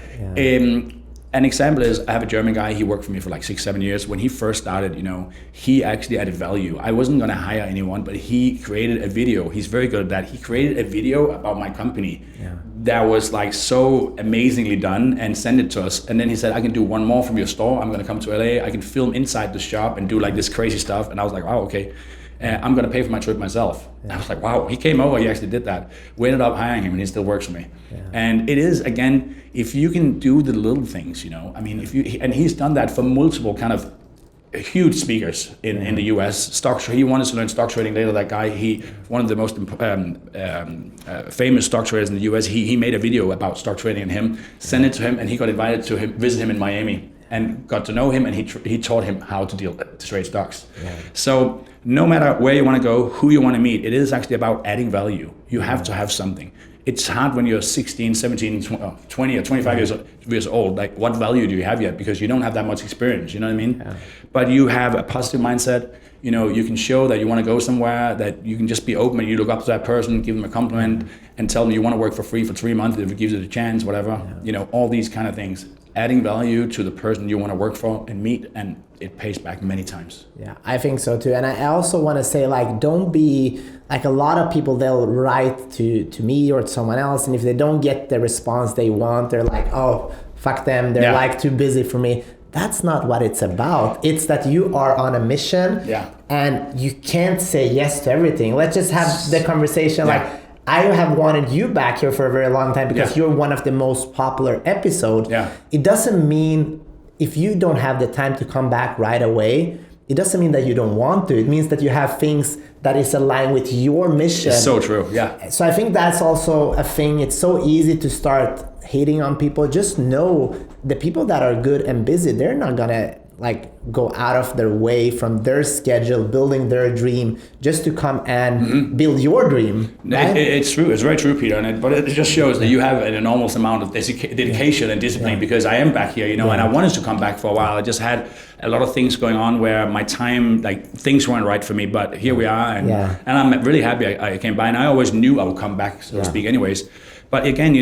an example is, I have a German guy, he worked for me for like 6-7 years. When he first started, he actually added value. I wasn't gonna hire anyone, but he created a video. He's very good at that. He created a video about my company that was like so amazingly done and sent it to us. And then he said, I can do one more from your store. I'm gonna come to LA. I can film inside the shop and do like this crazy stuff. And I was like, oh, okay. I'm gonna pay for my trip myself. I was like, wow, he came over, he actually did that. We ended up hiring him and he still works for me. And it is, again, if you can do the little things, and he's done that for multiple kind of huge speakers in the US. He wanted to learn stock trading later, that guy. One of the most famous stock traders in the US, he made a video about stock trading and him, sent it to him, and he got invited to visit him in Miami and got to know him, and he taught him how to trade stocks. So no matter where you want to go, who you want to meet, it is actually about adding value. You have to have something. It's hard when you're 16, 17, 20 or 25 years old. Like, what value do you have yet? Because you don't have that much experience, you know what I mean? But you have a positive mindset. You can show that you want to go somewhere, that you can just be open and you look up to that person, give them a compliment, and tell them you want to work for free for 3 months if it gives you the chance, whatever. All these kind of things. Adding value to the person you want to work for and meet, and it pays back many times. Yeah, I think so too. And I also want to say, like, don't be like, a lot of people, they'll write to me or to someone else, and if they don't get the response they want, they're like, oh, fuck them, they're like too busy for me. That's not what it's about. It's that you are on a mission, and you can't say yes to everything. Let's just have the conversation like, I have wanted you back here for a very long time because you're one of the most popular episodes. It doesn't mean, if you don't have the time to come back right away, it doesn't mean that you don't want to. It means that you have things that is aligned with your mission. It's so true, So I think that's also a thing. It's so easy to start hating on people. Just know the people that are good and busy, they're not gonna go out of their way from their schedule, building their dream, just to come and build your dream. Right? It's true. It's very true, Peter. But it just shows that you have an enormous amount of dedication and discipline, because I am back here, and I wanted to come back for a while. I just had a lot of things going on where my time, things weren't right for me, but here we are. And I'm really happy I came by, and I always knew I would come back, so to speak, anyways. But again,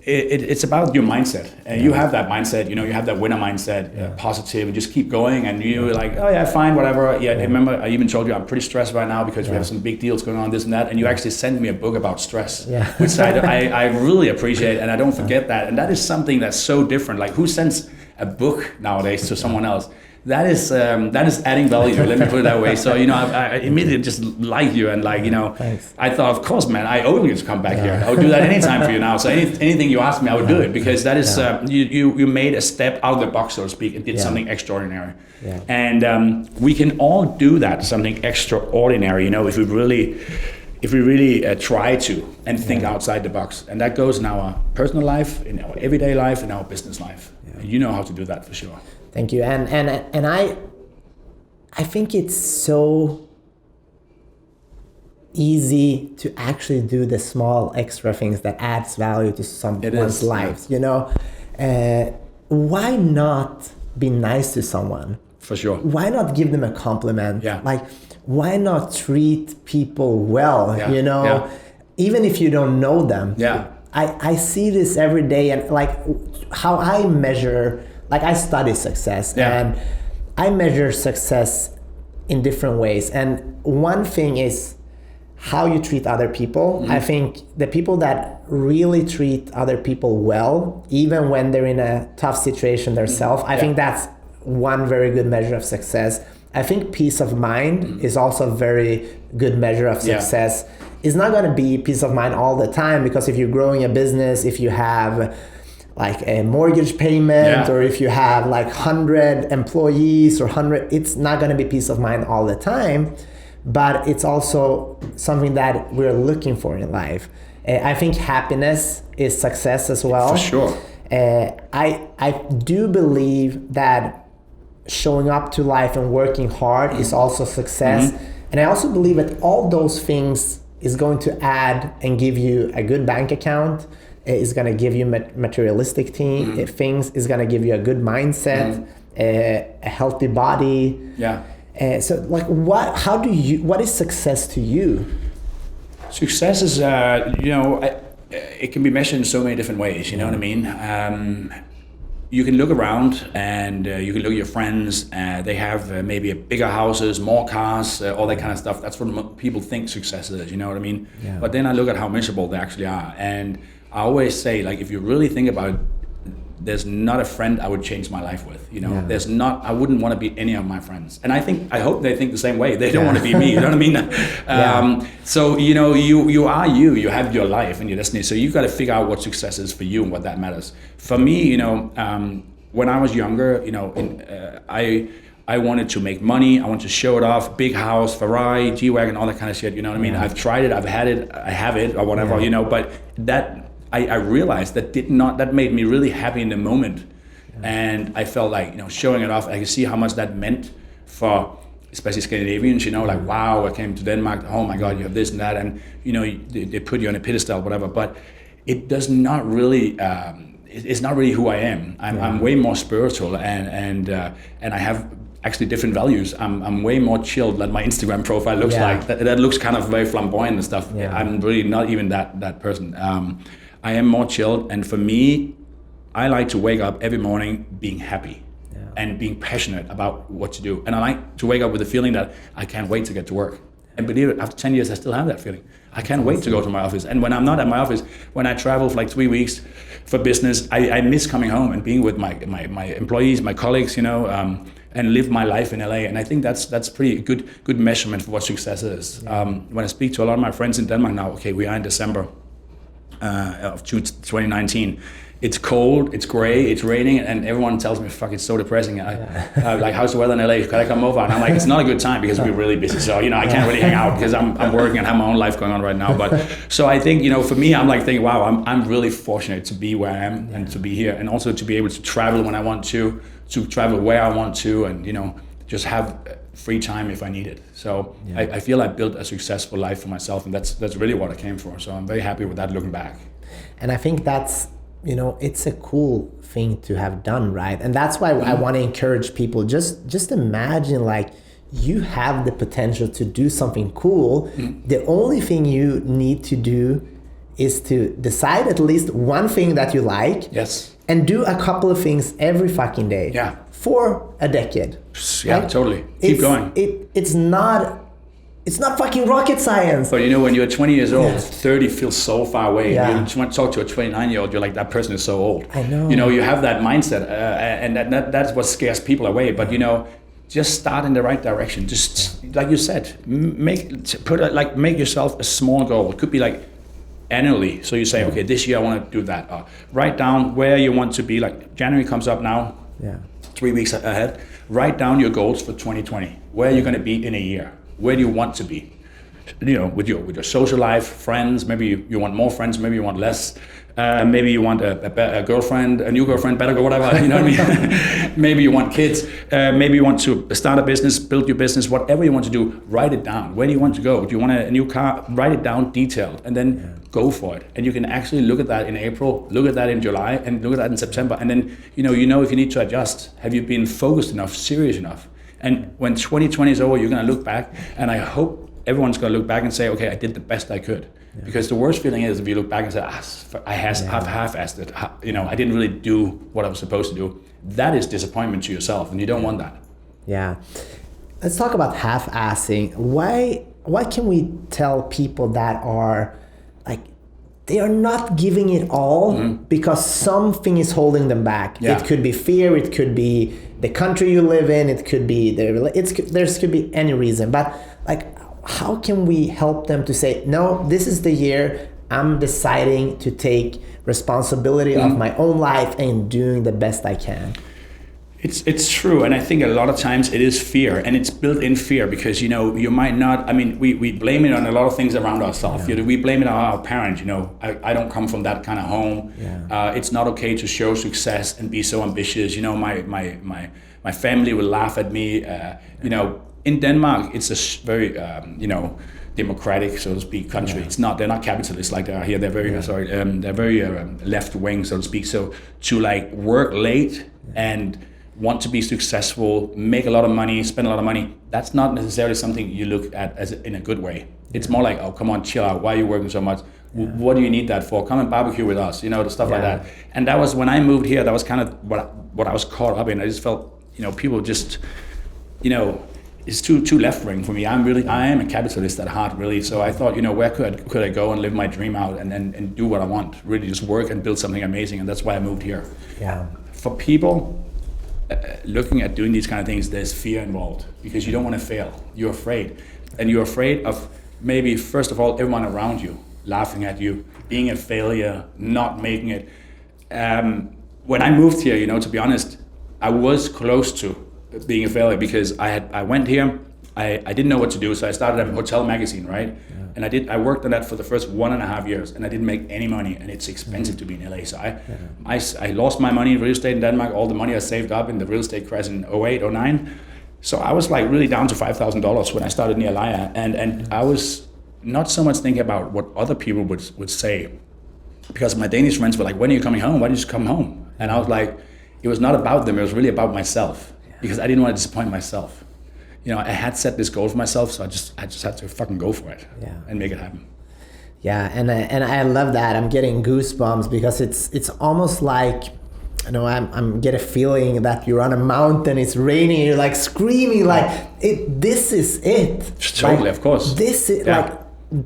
it's about your mindset, and you have that mindset. You have that winner mindset, positive, and just keep going. And you're like, oh yeah, fine, whatever. Remember, I even told you I'm pretty stressed right now because we have some big deals going on, this and that. And you actually sent me a book about stress, which I really appreciate, and I don't forget that. And that is something that's so different. Like, who sends a book nowadays to someone else? That is adding value. Let me put it that way. So I immediately just like you, and Thanks. I thought, of course, man, I owe you to come back here. I would do that anytime for you now. So anything you ask me, I would do it, because that is you made a step out of the box, so to speak, and did something extraordinary. And we can all do that, something extraordinary. If we really try to and think outside the box, and that goes in our personal life, in our everyday life, in our business life. And you know how to do that for sure. Thank you. And I think it's so easy to actually do the small extra things that adds value to someone's life. Why not be nice to someone? For sure. Why not give them a compliment? Why not treat people well? Even if you don't know them. I see this every day, and how I measure. I study success, and I measure success in different ways. And one thing is how you treat other people. I think the people that really treat other people well, even when they're in a tough situation themselves, I think that's one very good measure of success. I think peace of mind is also a very good measure of success. It's not going to be peace of mind all the time, because if you're growing a business, if you have like a mortgage payment, or if you have like 100 employees or 100, it's not going to be peace of mind all the time, but it's also something that we're looking for in life. I think happiness is success as well. For sure. I do believe that showing up to life and working hard is also success. And I also believe that all those things is going to add and give you a good bank account, is going to give you materialistic things, is going to give you a good mindset, a healthy body. So like what is success to you? Success is, it can be measured in so many different ways, you know what I mean? You can look around and you can look at your friends, they have maybe bigger houses, more cars, all that kind of stuff. That's what people think success is, you know what I mean? But then I look at how miserable they actually are. And I always say, like, if you really think about it, there's not a friend I would change my life with, you know? There's not, I wouldn't want to be any of my friends. And I hope they think the same way. They don't want to be me, you know what I mean? So, you know, you are you have your life and your destiny. So you've got to figure out what success is for you and what that matters. For me, you know, when I was younger, you know, I wanted to make money. I wanted to show it off, big house, Ferrari, G-Wagon, all that kind of shit, you know what I mean? I've tried it, I've had it, I have it, or whatever, you know, but I realized that made me really happy in the moment. And I felt like, you know, showing it off, I could see how much that meant for especially Scandinavians, you know, like, wow, I came to Denmark, oh my God, you have this and that. And, you know, they put you on a pedestal, whatever, but it does not really, it's not really who I am. I'm way more spiritual and I have actually different values. I'm way more chilled than my Instagram profile looks like. That looks kind of very flamboyant and stuff. I'm really not even that person. I am more chilled, and for me, I like to wake up every morning being happy and being passionate about what to do. And I like to wake up with the feeling that I can't wait to get to work. And believe it, after 10 years, I still have that feeling. I can't wait to go to my office. And when I'm not at my office, when I travel for like 3 weeks for business, I miss coming home and being with my employees, my colleagues, you know, and live my life in LA. And I think that's pretty good measurement for what success is. When I speak to a lot of my friends in Denmark now, okay, we are in December of 2019. It's cold, it's gray, it's raining, and everyone tells me, fuck, it's so depressing. Like, how's the weather in LA? Can I come over? And I'm like, it's not a good time because we're really busy. So, you know, I can't really hang out because I'm working and have my own life going on right now. But so I think, you know, for me, I'm like thinking, wow, I'm really fortunate to be where I am and to be here, and also to be able to travel when I want to travel where I want to, and, you know, just have free time if I need it. So I feel I built a successful life for myself, and that's really what I came for. So I'm very happy with that looking back. And I think that's, you know, it's a cool thing to have done, right? And that's why I want to encourage people, just imagine, like, you have the potential to do something cool. The only thing you need to do is to decide at least one thing that you like. And do a couple of things every fucking day. For a decade. Right? Totally. Keep going. It's not fucking rocket science. But you know, when you're 20 years old, 30 feels so far away. You want to talk to a 29-year-old, you're like, that person is so old. I know. You know, you have that mindset, and that's what scares people away. But, you know, just start in the right direction. Just, like you said, make yourself a small goal. It could be like annually. So you say, okay, this year I want to do that. Write down where you want to be. Like, January comes up now. 3 weeks ahead. Write down your goals for 2020. Where you're going to be in a year. Where do you want to be? You know, with your social life, friends. Maybe you want more friends. Maybe you want less. Maybe you want a girlfriend, a new girlfriend, better, whatever. You know what I mean? Maybe you want kids. Maybe you want to start a business, build your business. Whatever you want to do, write it down. Where do you want to go? Do you want a new car? Write it down, detailed, and then go for it. And you can actually look at that in April, look at that in July, and look at that in September. And then you know if you need to adjust. Have you been focused enough, serious enough? And when 2020 is over, you're going to look back, and I hope everyone's going to look back and say, okay, I did the best I could. Because the worst feeling is if you look back and say, I've half-assed it. You know, I didn't really do what I was supposed to do. That is disappointment to yourself, and you don't want that. Yeah. Let's talk about half-assing. Why can we tell people that are like they are not giving it all because something is holding them back. Yeah. It could be fear, it could be the country you live in, it could be there could be any reason. But like, how can we help them to say, no, this is the year I'm deciding to take responsibility of my own life and doing the best I can? It's true, and I think a lot of times it is fear, and it's built-in fear because you might not. I mean, we blame it on a lot of things around ourselves. Yeah. We blame it on our parents. I don't come from that kind of home. Yeah. It's not okay to show success and be so ambitious. My family will laugh at me. In Denmark, it's a very democratic, so to speak, country. Yeah. They're not capitalists like they are here. They're very left wing, so to speak. So to like work late and want to be successful, make a lot of money, spend a lot of money, that's not necessarily something you look at as in a good way. It's more like, oh, come on, chill out. Why are you working so much? Yeah. What do you need that for? Come and barbecue with us, the stuff like that. And that was, when I moved here, that was kind of what I was caught up in. I just felt, people just, it's too left-wing for me. I am a capitalist at heart, really. So I thought, where could I go and live my dream out and do what I want? Really just work and build something amazing. And that's why I moved here. Yeah. For people looking at doing these kind of things, there's fear involved because you don't want to fail. You're afraid. And you're afraid of maybe, first of all, everyone around you laughing at you, being a failure, not making it. When I moved here, to be honest, I was close to being a failure because I went here, I didn't know what to do, so I started a hotel magazine, right? Yeah. And I worked on that for the first 1.5 years, and I didn't make any money, and it's expensive to be in LA. So I lost my money in real estate in Denmark, all the money I saved up in the real estate crash in 08, 09. So I was like really down to $5,000 when I started near Laya, and I was not so much thinking about what other people would say, because my Danish friends were like, when are you coming home? Why don't you just come home? And I was like, it was not about them, it was really about myself, because I didn't want to disappoint myself. I had set this goal for myself, so I just had to fucking go for it and make it happen. Yeah, and I love that. I'm getting goosebumps because it's almost like, I'm get a feeling that you're on a mountain, it's raining, you're like screaming like, this is it. Totally, like, of course. This is like,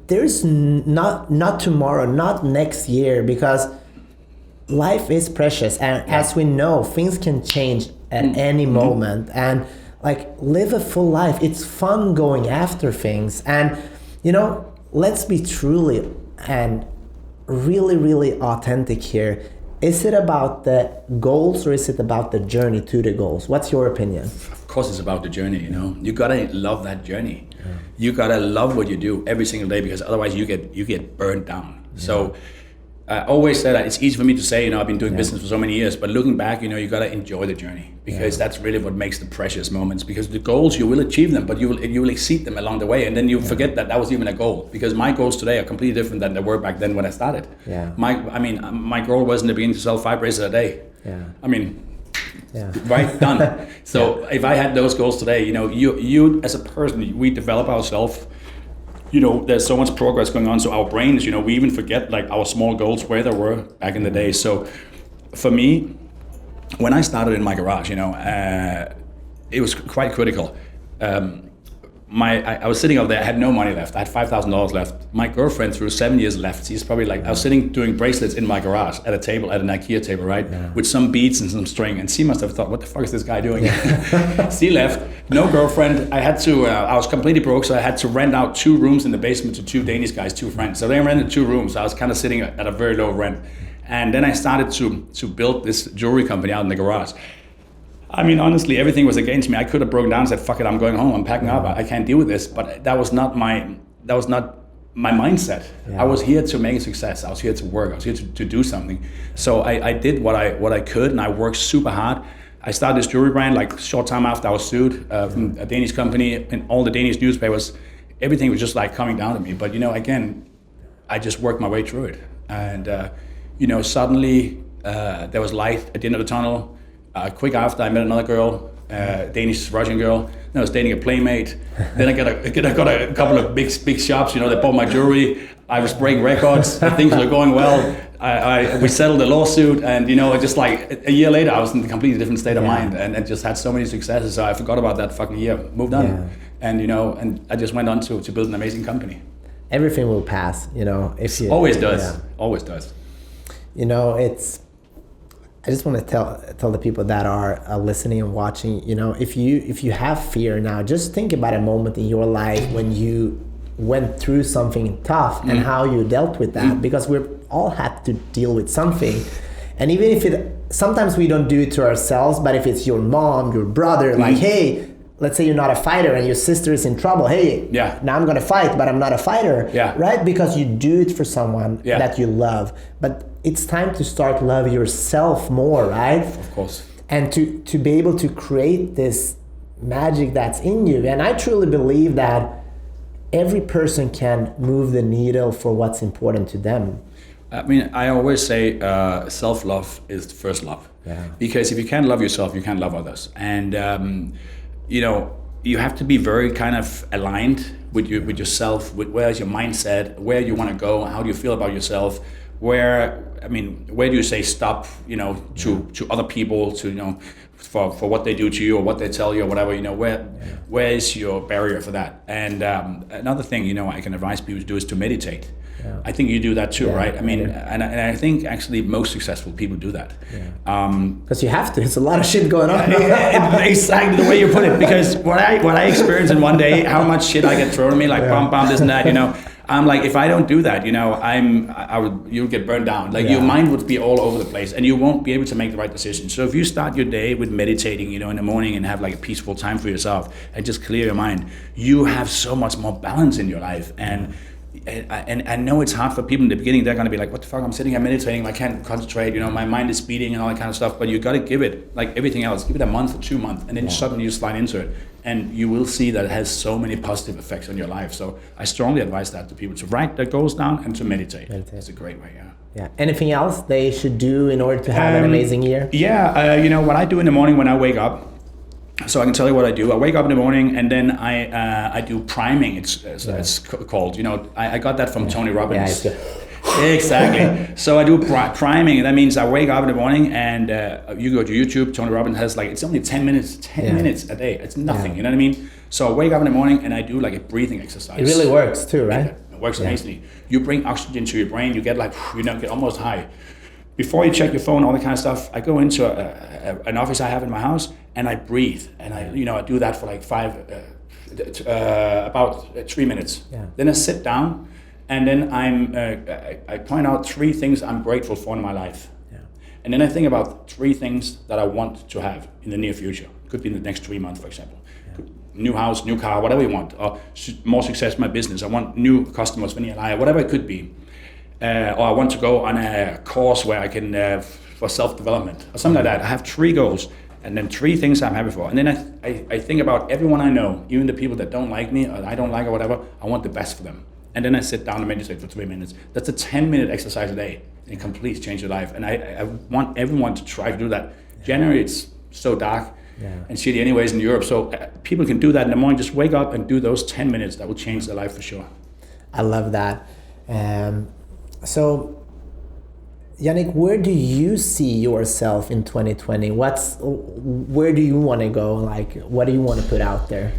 there's not tomorrow, not next year, because life is precious, and as we know, things can change at any moment, and like, live a full life. It's fun going after things, and let's be truly and really, really authentic here. Is it about the goals, or is it about the journey to the goals? What's your opinion? Of course it's about the journey, you gotta love that journey. You gotta love what you do every single day, because otherwise you get burned down. So I always say that it's easy for me to say, I've been doing business for so many years, but looking back, you gotta enjoy the journey, because that's really what makes the precious moments. Because the goals, you will achieve them, but you will exceed them along the way, and then you forget that was even a goal. Because my goals today are completely different than they were back then when I started. Yeah. My goal was in the beginning to sell 5 races a day. Yeah. Right, done. So if I had those goals today, you as a person, we develop ourselves. There's so much progress going on. So our brains, we even forget like our small goals, where they were back in the day. So for me, when I started in my garage, it was quite critical. I was sitting out there, I had no money left. I had $5,000 left. My girlfriend, through 7 years, left. She's probably like, I was sitting doing bracelets in my garage at a table, at an IKEA table, right? Yeah. With some beads and some string. And she must have thought, what the fuck is this guy doing? She left, no girlfriend. I was completely broke, so I had to rent out 2 rooms in the basement to 2 Danish guys, 2 friends. So they rented 2 rooms. So I was kind of sitting at a very low rent. And then I started to build this jewelry company out in the garage. Honestly, everything was against me. I could have broken down and said, fuck it, I'm going home, I'm packing up, I can't deal with this. But that was not my mindset. Yeah. I was here to make a success. I was here to work. I was here to do something. So I did what I could, and I worked super hard. I started this jewelry brand like short time after I was sued from a Danish company, and all the Danish newspapers, everything was just like coming down to me. But again, I just worked my way through it. And suddenly there was light at the end of the tunnel. Quick after, I met another girl, Danish Russian girl. Then I was dating a playmate. Then I got a couple of big shops. They bought my jewelry. I was breaking records. Things were going well. We settled the lawsuit, and just like a year later, I was in a completely different state of mind, and just had so many successes. So I forgot about that fucking year. Moved on, and and I just went on to build an amazing company. everything will pass, you know. If you Always does. Always does. You know, I just want to tell the people that are listening and watching, you know, if you have fear now, just think about a moment in your life when you went through something tough and how you dealt with that, because we all had to deal with something. And even if sometimes we don't do it to ourselves, but if it's your mom, your brother, like, hey, let's say you're not a fighter and your sister is in trouble. Hey, now I'm going to fight, but I'm not a fighter, right? Because you do it for someone that you love. But it's time to start loving yourself more, right? Of course. And to be able to create this magic that's in you. And I truly believe that every person can move the needle for what's important to them. I mean, I always say self-love is the first love. Because if you can't love yourself, you can't love others. And you know, you have to be very kind of aligned with yourself, with where's your mindset, where you want to go, how do you feel about yourself, where do you say stop, you know, to other people, to, you know, for what they do to you or what they tell you or whatever, you know, where is your barrier for that? And another thing, you know, I can advise people to do is to meditate. I think you do that too, right? I mean, and I think actually most successful people do that. Because you have to. It's a lot of shit going on. Exactly the way you put it. Because what I experienced in one day, how much shit I get thrown at me, like bam, bam, this and that, you know. I'm like, if I don't do that, you know, you'll get burned down. Like your mind would be all over the place and you won't be able to make the right decision. So if you start your day with meditating, you know, in the morning and have like a peaceful time for yourself and just clear your mind, you have so much more balance in your life. And I know it's hard for people in the beginning. They're going to be like, what the fuck, I'm sitting here meditating, I can't concentrate, you know, my mind is speeding and all that kind of stuff. But you got to give it, like everything else, give it a month or 2 months, and then suddenly you slide into it. And you will see that it has so many positive effects on your life. So I strongly advise that to people, to write their goals down and to meditate. It's a great way, Yeah. Anything else they should do in order to have an amazing year? You know, what I do in the morning when I wake up, so I can tell you what I do. I wake up in the morning and then I do priming, it's called. You know, I got that from Tony Robbins. Exactly. So I do priming, and that means I wake up in the morning and you go to YouTube, Tony Robbins has like, it's only 10 minutes a day. It's nothing, you know what I mean? So I wake up in the morning and I do like a breathing exercise. It really works too, right? It works amazingly. You bring oxygen to your brain, you get like, you know, get almost high. Before you check your phone, all that kind of stuff, I go into an office I have in my house and I breathe. And I do that for like about 3 minutes. Then I sit down and then I point out 3 things I'm grateful for in my life. And then I think about 3 things that I want to have in the near future. Could be in the next 3 months, for example. New house, new car, whatever you want. Or more success in my business. I want new customers for NLI, whatever it could be. Or I want to go on a course where I can, for self-development, or something like that. I have 3 goals, and then 3 things I'm happy for. And then I think about everyone I know, even the people that don't like me, or I don't like, or whatever, I want the best for them. And then I sit down and meditate for 3 minutes. That's a 10-minute exercise a day. It completely changes your life. And I want everyone to try to do that. January, it's so dark and shitty anyways in Europe. So people can do that in the morning. Just wake up and do those 10 minutes. That will change their life for sure. I love that. So, Jannik, where do you see yourself in 2020? Where do you want to go? Like, what do you want to put out there?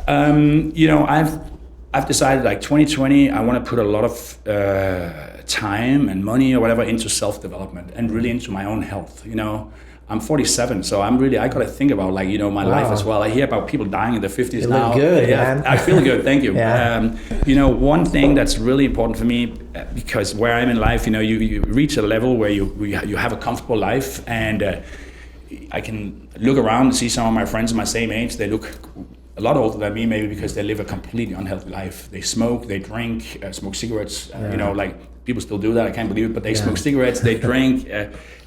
You know, I've decided like 2020, I want to put a lot of time and money or whatever into self-development and really into my own health. You know, I'm 47, so I got to think about like, you know, my life as well. I hear about people dying in their 50s you now. Look good, man. I feel good, thank you. You know, one thing that's really important for me, because where I'm in life, you know, you reach a level where you have a comfortable life, and I can look around and see some of my friends my same age. They look a lot older than me, maybe because they live a completely unhealthy life. They smoke, they drink, smoke cigarettes, you know, like people still do that, I can't believe it, but they smoke cigarettes, they drink,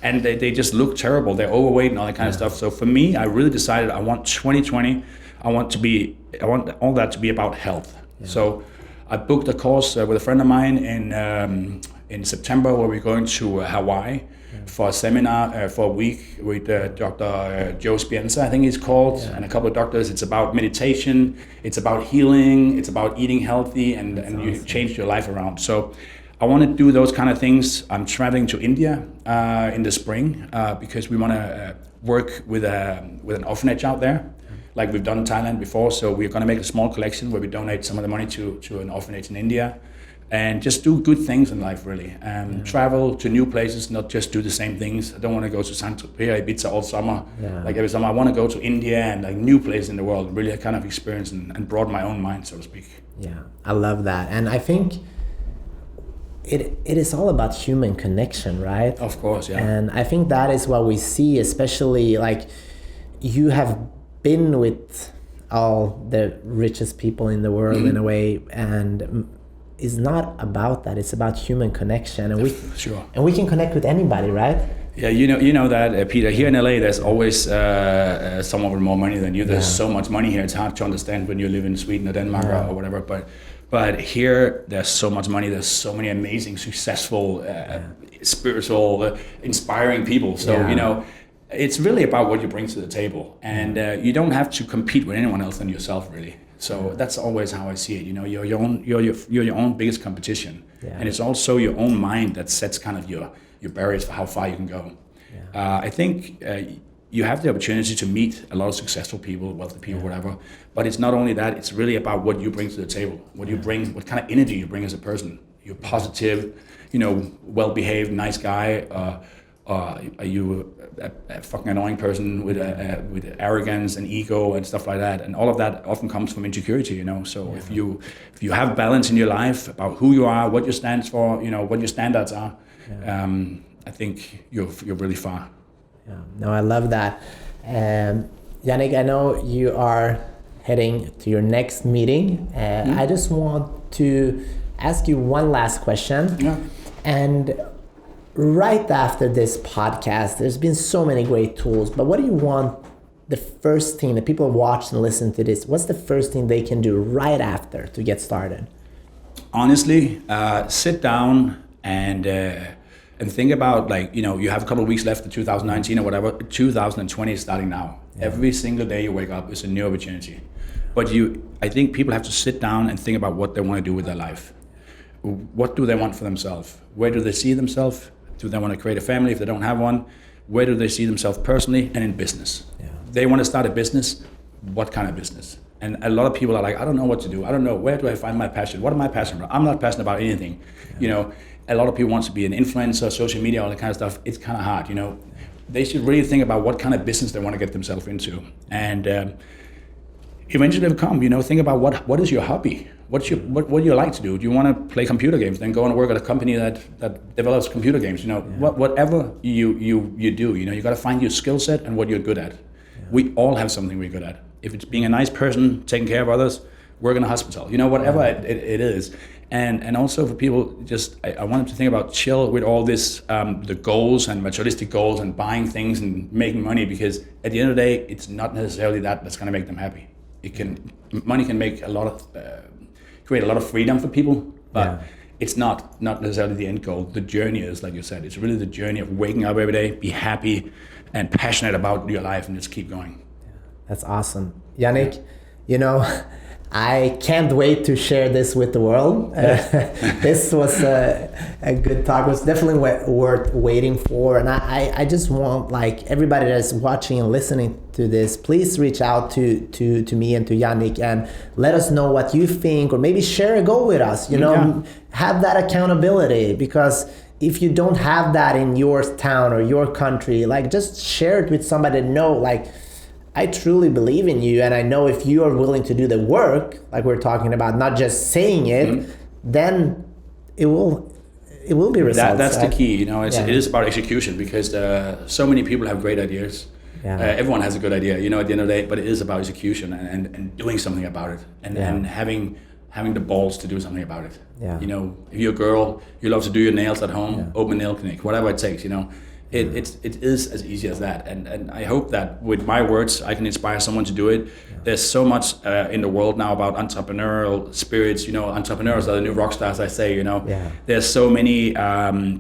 and they just look terrible. They're overweight and all that kind of stuff. So for me, I really decided I want 2020, I want all that to be about health. So I booked a course with a friend of mine in September, where we're going to Hawaii for a seminar for a week with Dr. Joe Spienza, I think he's called, and a couple of doctors. It's about meditation, it's about healing, it's about eating healthy, and you change your life around. So I want to do those kind of things. I'm traveling to India in the spring because we want to work with an orphanage out there. like we've done in Thailand before. So we're going to make a small collection where we donate some of the money to an orphanage in India, and just do good things in life, really. Travel to new places, not just do the same things. I don't want to go to Saint-Tropez, Ibiza all summer, like every summer. I want to go to India and like new places in the world, really kind of experience and broaden my own mind, so to speak. Yeah, I love that. And I think it is all about human connection, right? Of course, yeah. And I think that is what we see, especially like you have been with all the richest people in the world in a way, and it's not about that. It's about human connection, and we can connect with anybody, right? Yeah, you know that, Peter. Here in LA, there's always someone with more money than you. There's so much money here. It's hard to understand when you live in Sweden or Denmark or whatever. But here, there's so much money. There's so many amazing, successful, spiritual, inspiring people. So it's really about what you bring to the table, and you don't have to compete with anyone else than yourself, really. So that's always how I see it. You're your own biggest competition, and it's also your own mind that sets kind of your barriers for how far you can go. I think you have the opportunity to meet a lot of successful people, wealthy people, whatever. But it's not only that; it's really about what you bring to the table, what you bring, what kind of energy you bring as a person. You're positive, well-behaved, nice guy. Are you a fucking annoying person with arrogance and ego and stuff like that? And all of that often comes from insecurity, So if you have balance in your life about who you are, what you stand for, what your standards are, I think you're really far. Yeah. No, I love that. Jannik, I know you are heading to your next meeting. I just want to ask you one last question. Yeah. And right after this podcast, there's been so many great tools, but what do you want the first thing that people watch and listen to this, what's the first thing they can do right after to get started? Honestly, sit down and think about, you have a couple of weeks left in 2019 or whatever. 2020 is starting now. Yeah. Every single day you wake up is a new opportunity. But I think people have to sit down and think about what they want to do with their life. What do they want for themselves? Where do they see themselves? Do they want to create a family if they don't have one? Where do they see themselves personally and in business? Yeah. They want to start a business. What kind of business? And a lot of people are like, I don't know what to do. I don't know. Where do I find my passion? What am I passionate about? I'm not passionate about anything. Yeah. A lot of people want to be an influencer, social media, all that kind of stuff. It's kind of hard, They should really think about what kind of business they want to get themselves into. And eventually they'll come, think about what is your hobby? What do you like to do? Do you want to play computer games? Then go and work at a company that develops computer games. Whatever you do, you got to find your skill set and what you're good at. Yeah. We all have something we're good at. If it's being a nice person, taking care of others, work in a hospital, whatever it is. And also for people, I want them to think about chill with all this, the goals and materialistic goals and buying things and making money, because at the end of the day, it's not necessarily that's going to make them happy. Money can make create a lot of freedom for people, but it's not necessarily the end goal. The journey is, like you said, it's really the journey of waking up every day, be happy and passionate about your life, and just keep going. Yeah, that's awesome. Jannik, I can't wait to share this with the world. This was a good talk. It was definitely worth waiting for. And I just want, everybody that's watching and listening to this, please reach out to me and to Jannik and let us know what you think, or maybe share a goal with us. Have that accountability, because if you don't have that in your town or your country, just share it with somebody that know, I truly believe in you, and I know if you are willing to do the work, like we're talking about, not just saying it, then it will be results. That's the key, it is about execution, because so many people have great ideas. Yeah. Everyone has a good idea, at the end of the day, but it is about execution and doing something about it, and having the balls to do something about it. Yeah. If you're a girl, you love to do your nails at home, open a nail clinic, whatever it takes, It is as easy as that, and I hope that with my words I can inspire someone to do it. Yeah. There's so much in the world now about entrepreneurial spirits. Entrepreneurs are the new rock stars, I say. Yeah. There's so many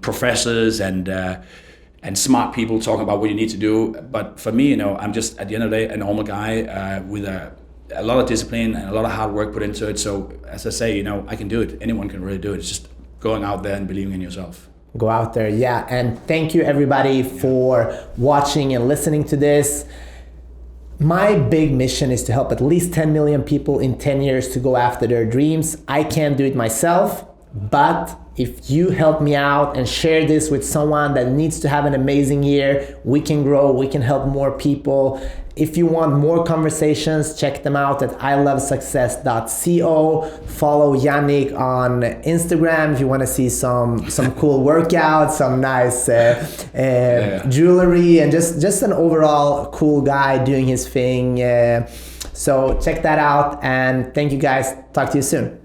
professors and smart people talking about what you need to do. But for me, I'm just at the end of the day a normal guy with a lot of discipline and a lot of hard work put into it. So as I say, I can do it. Anyone can really do it. It's just going out there and believing in yourself. Go out there, and thank you everybody for watching and listening to this. My big mission is to help at least 10 million people in 10 years to go after their dreams. I can't do it myself, but if you help me out and share this with someone that needs to have an amazing year, we can grow, we can help more people. If you want more conversations, check them out at ilovesuccess.co. Follow Jannik on Instagram if you want to see some cool workouts, some nice jewelry, and just an overall cool guy doing his thing. So check that out, and thank you guys. Talk to you soon.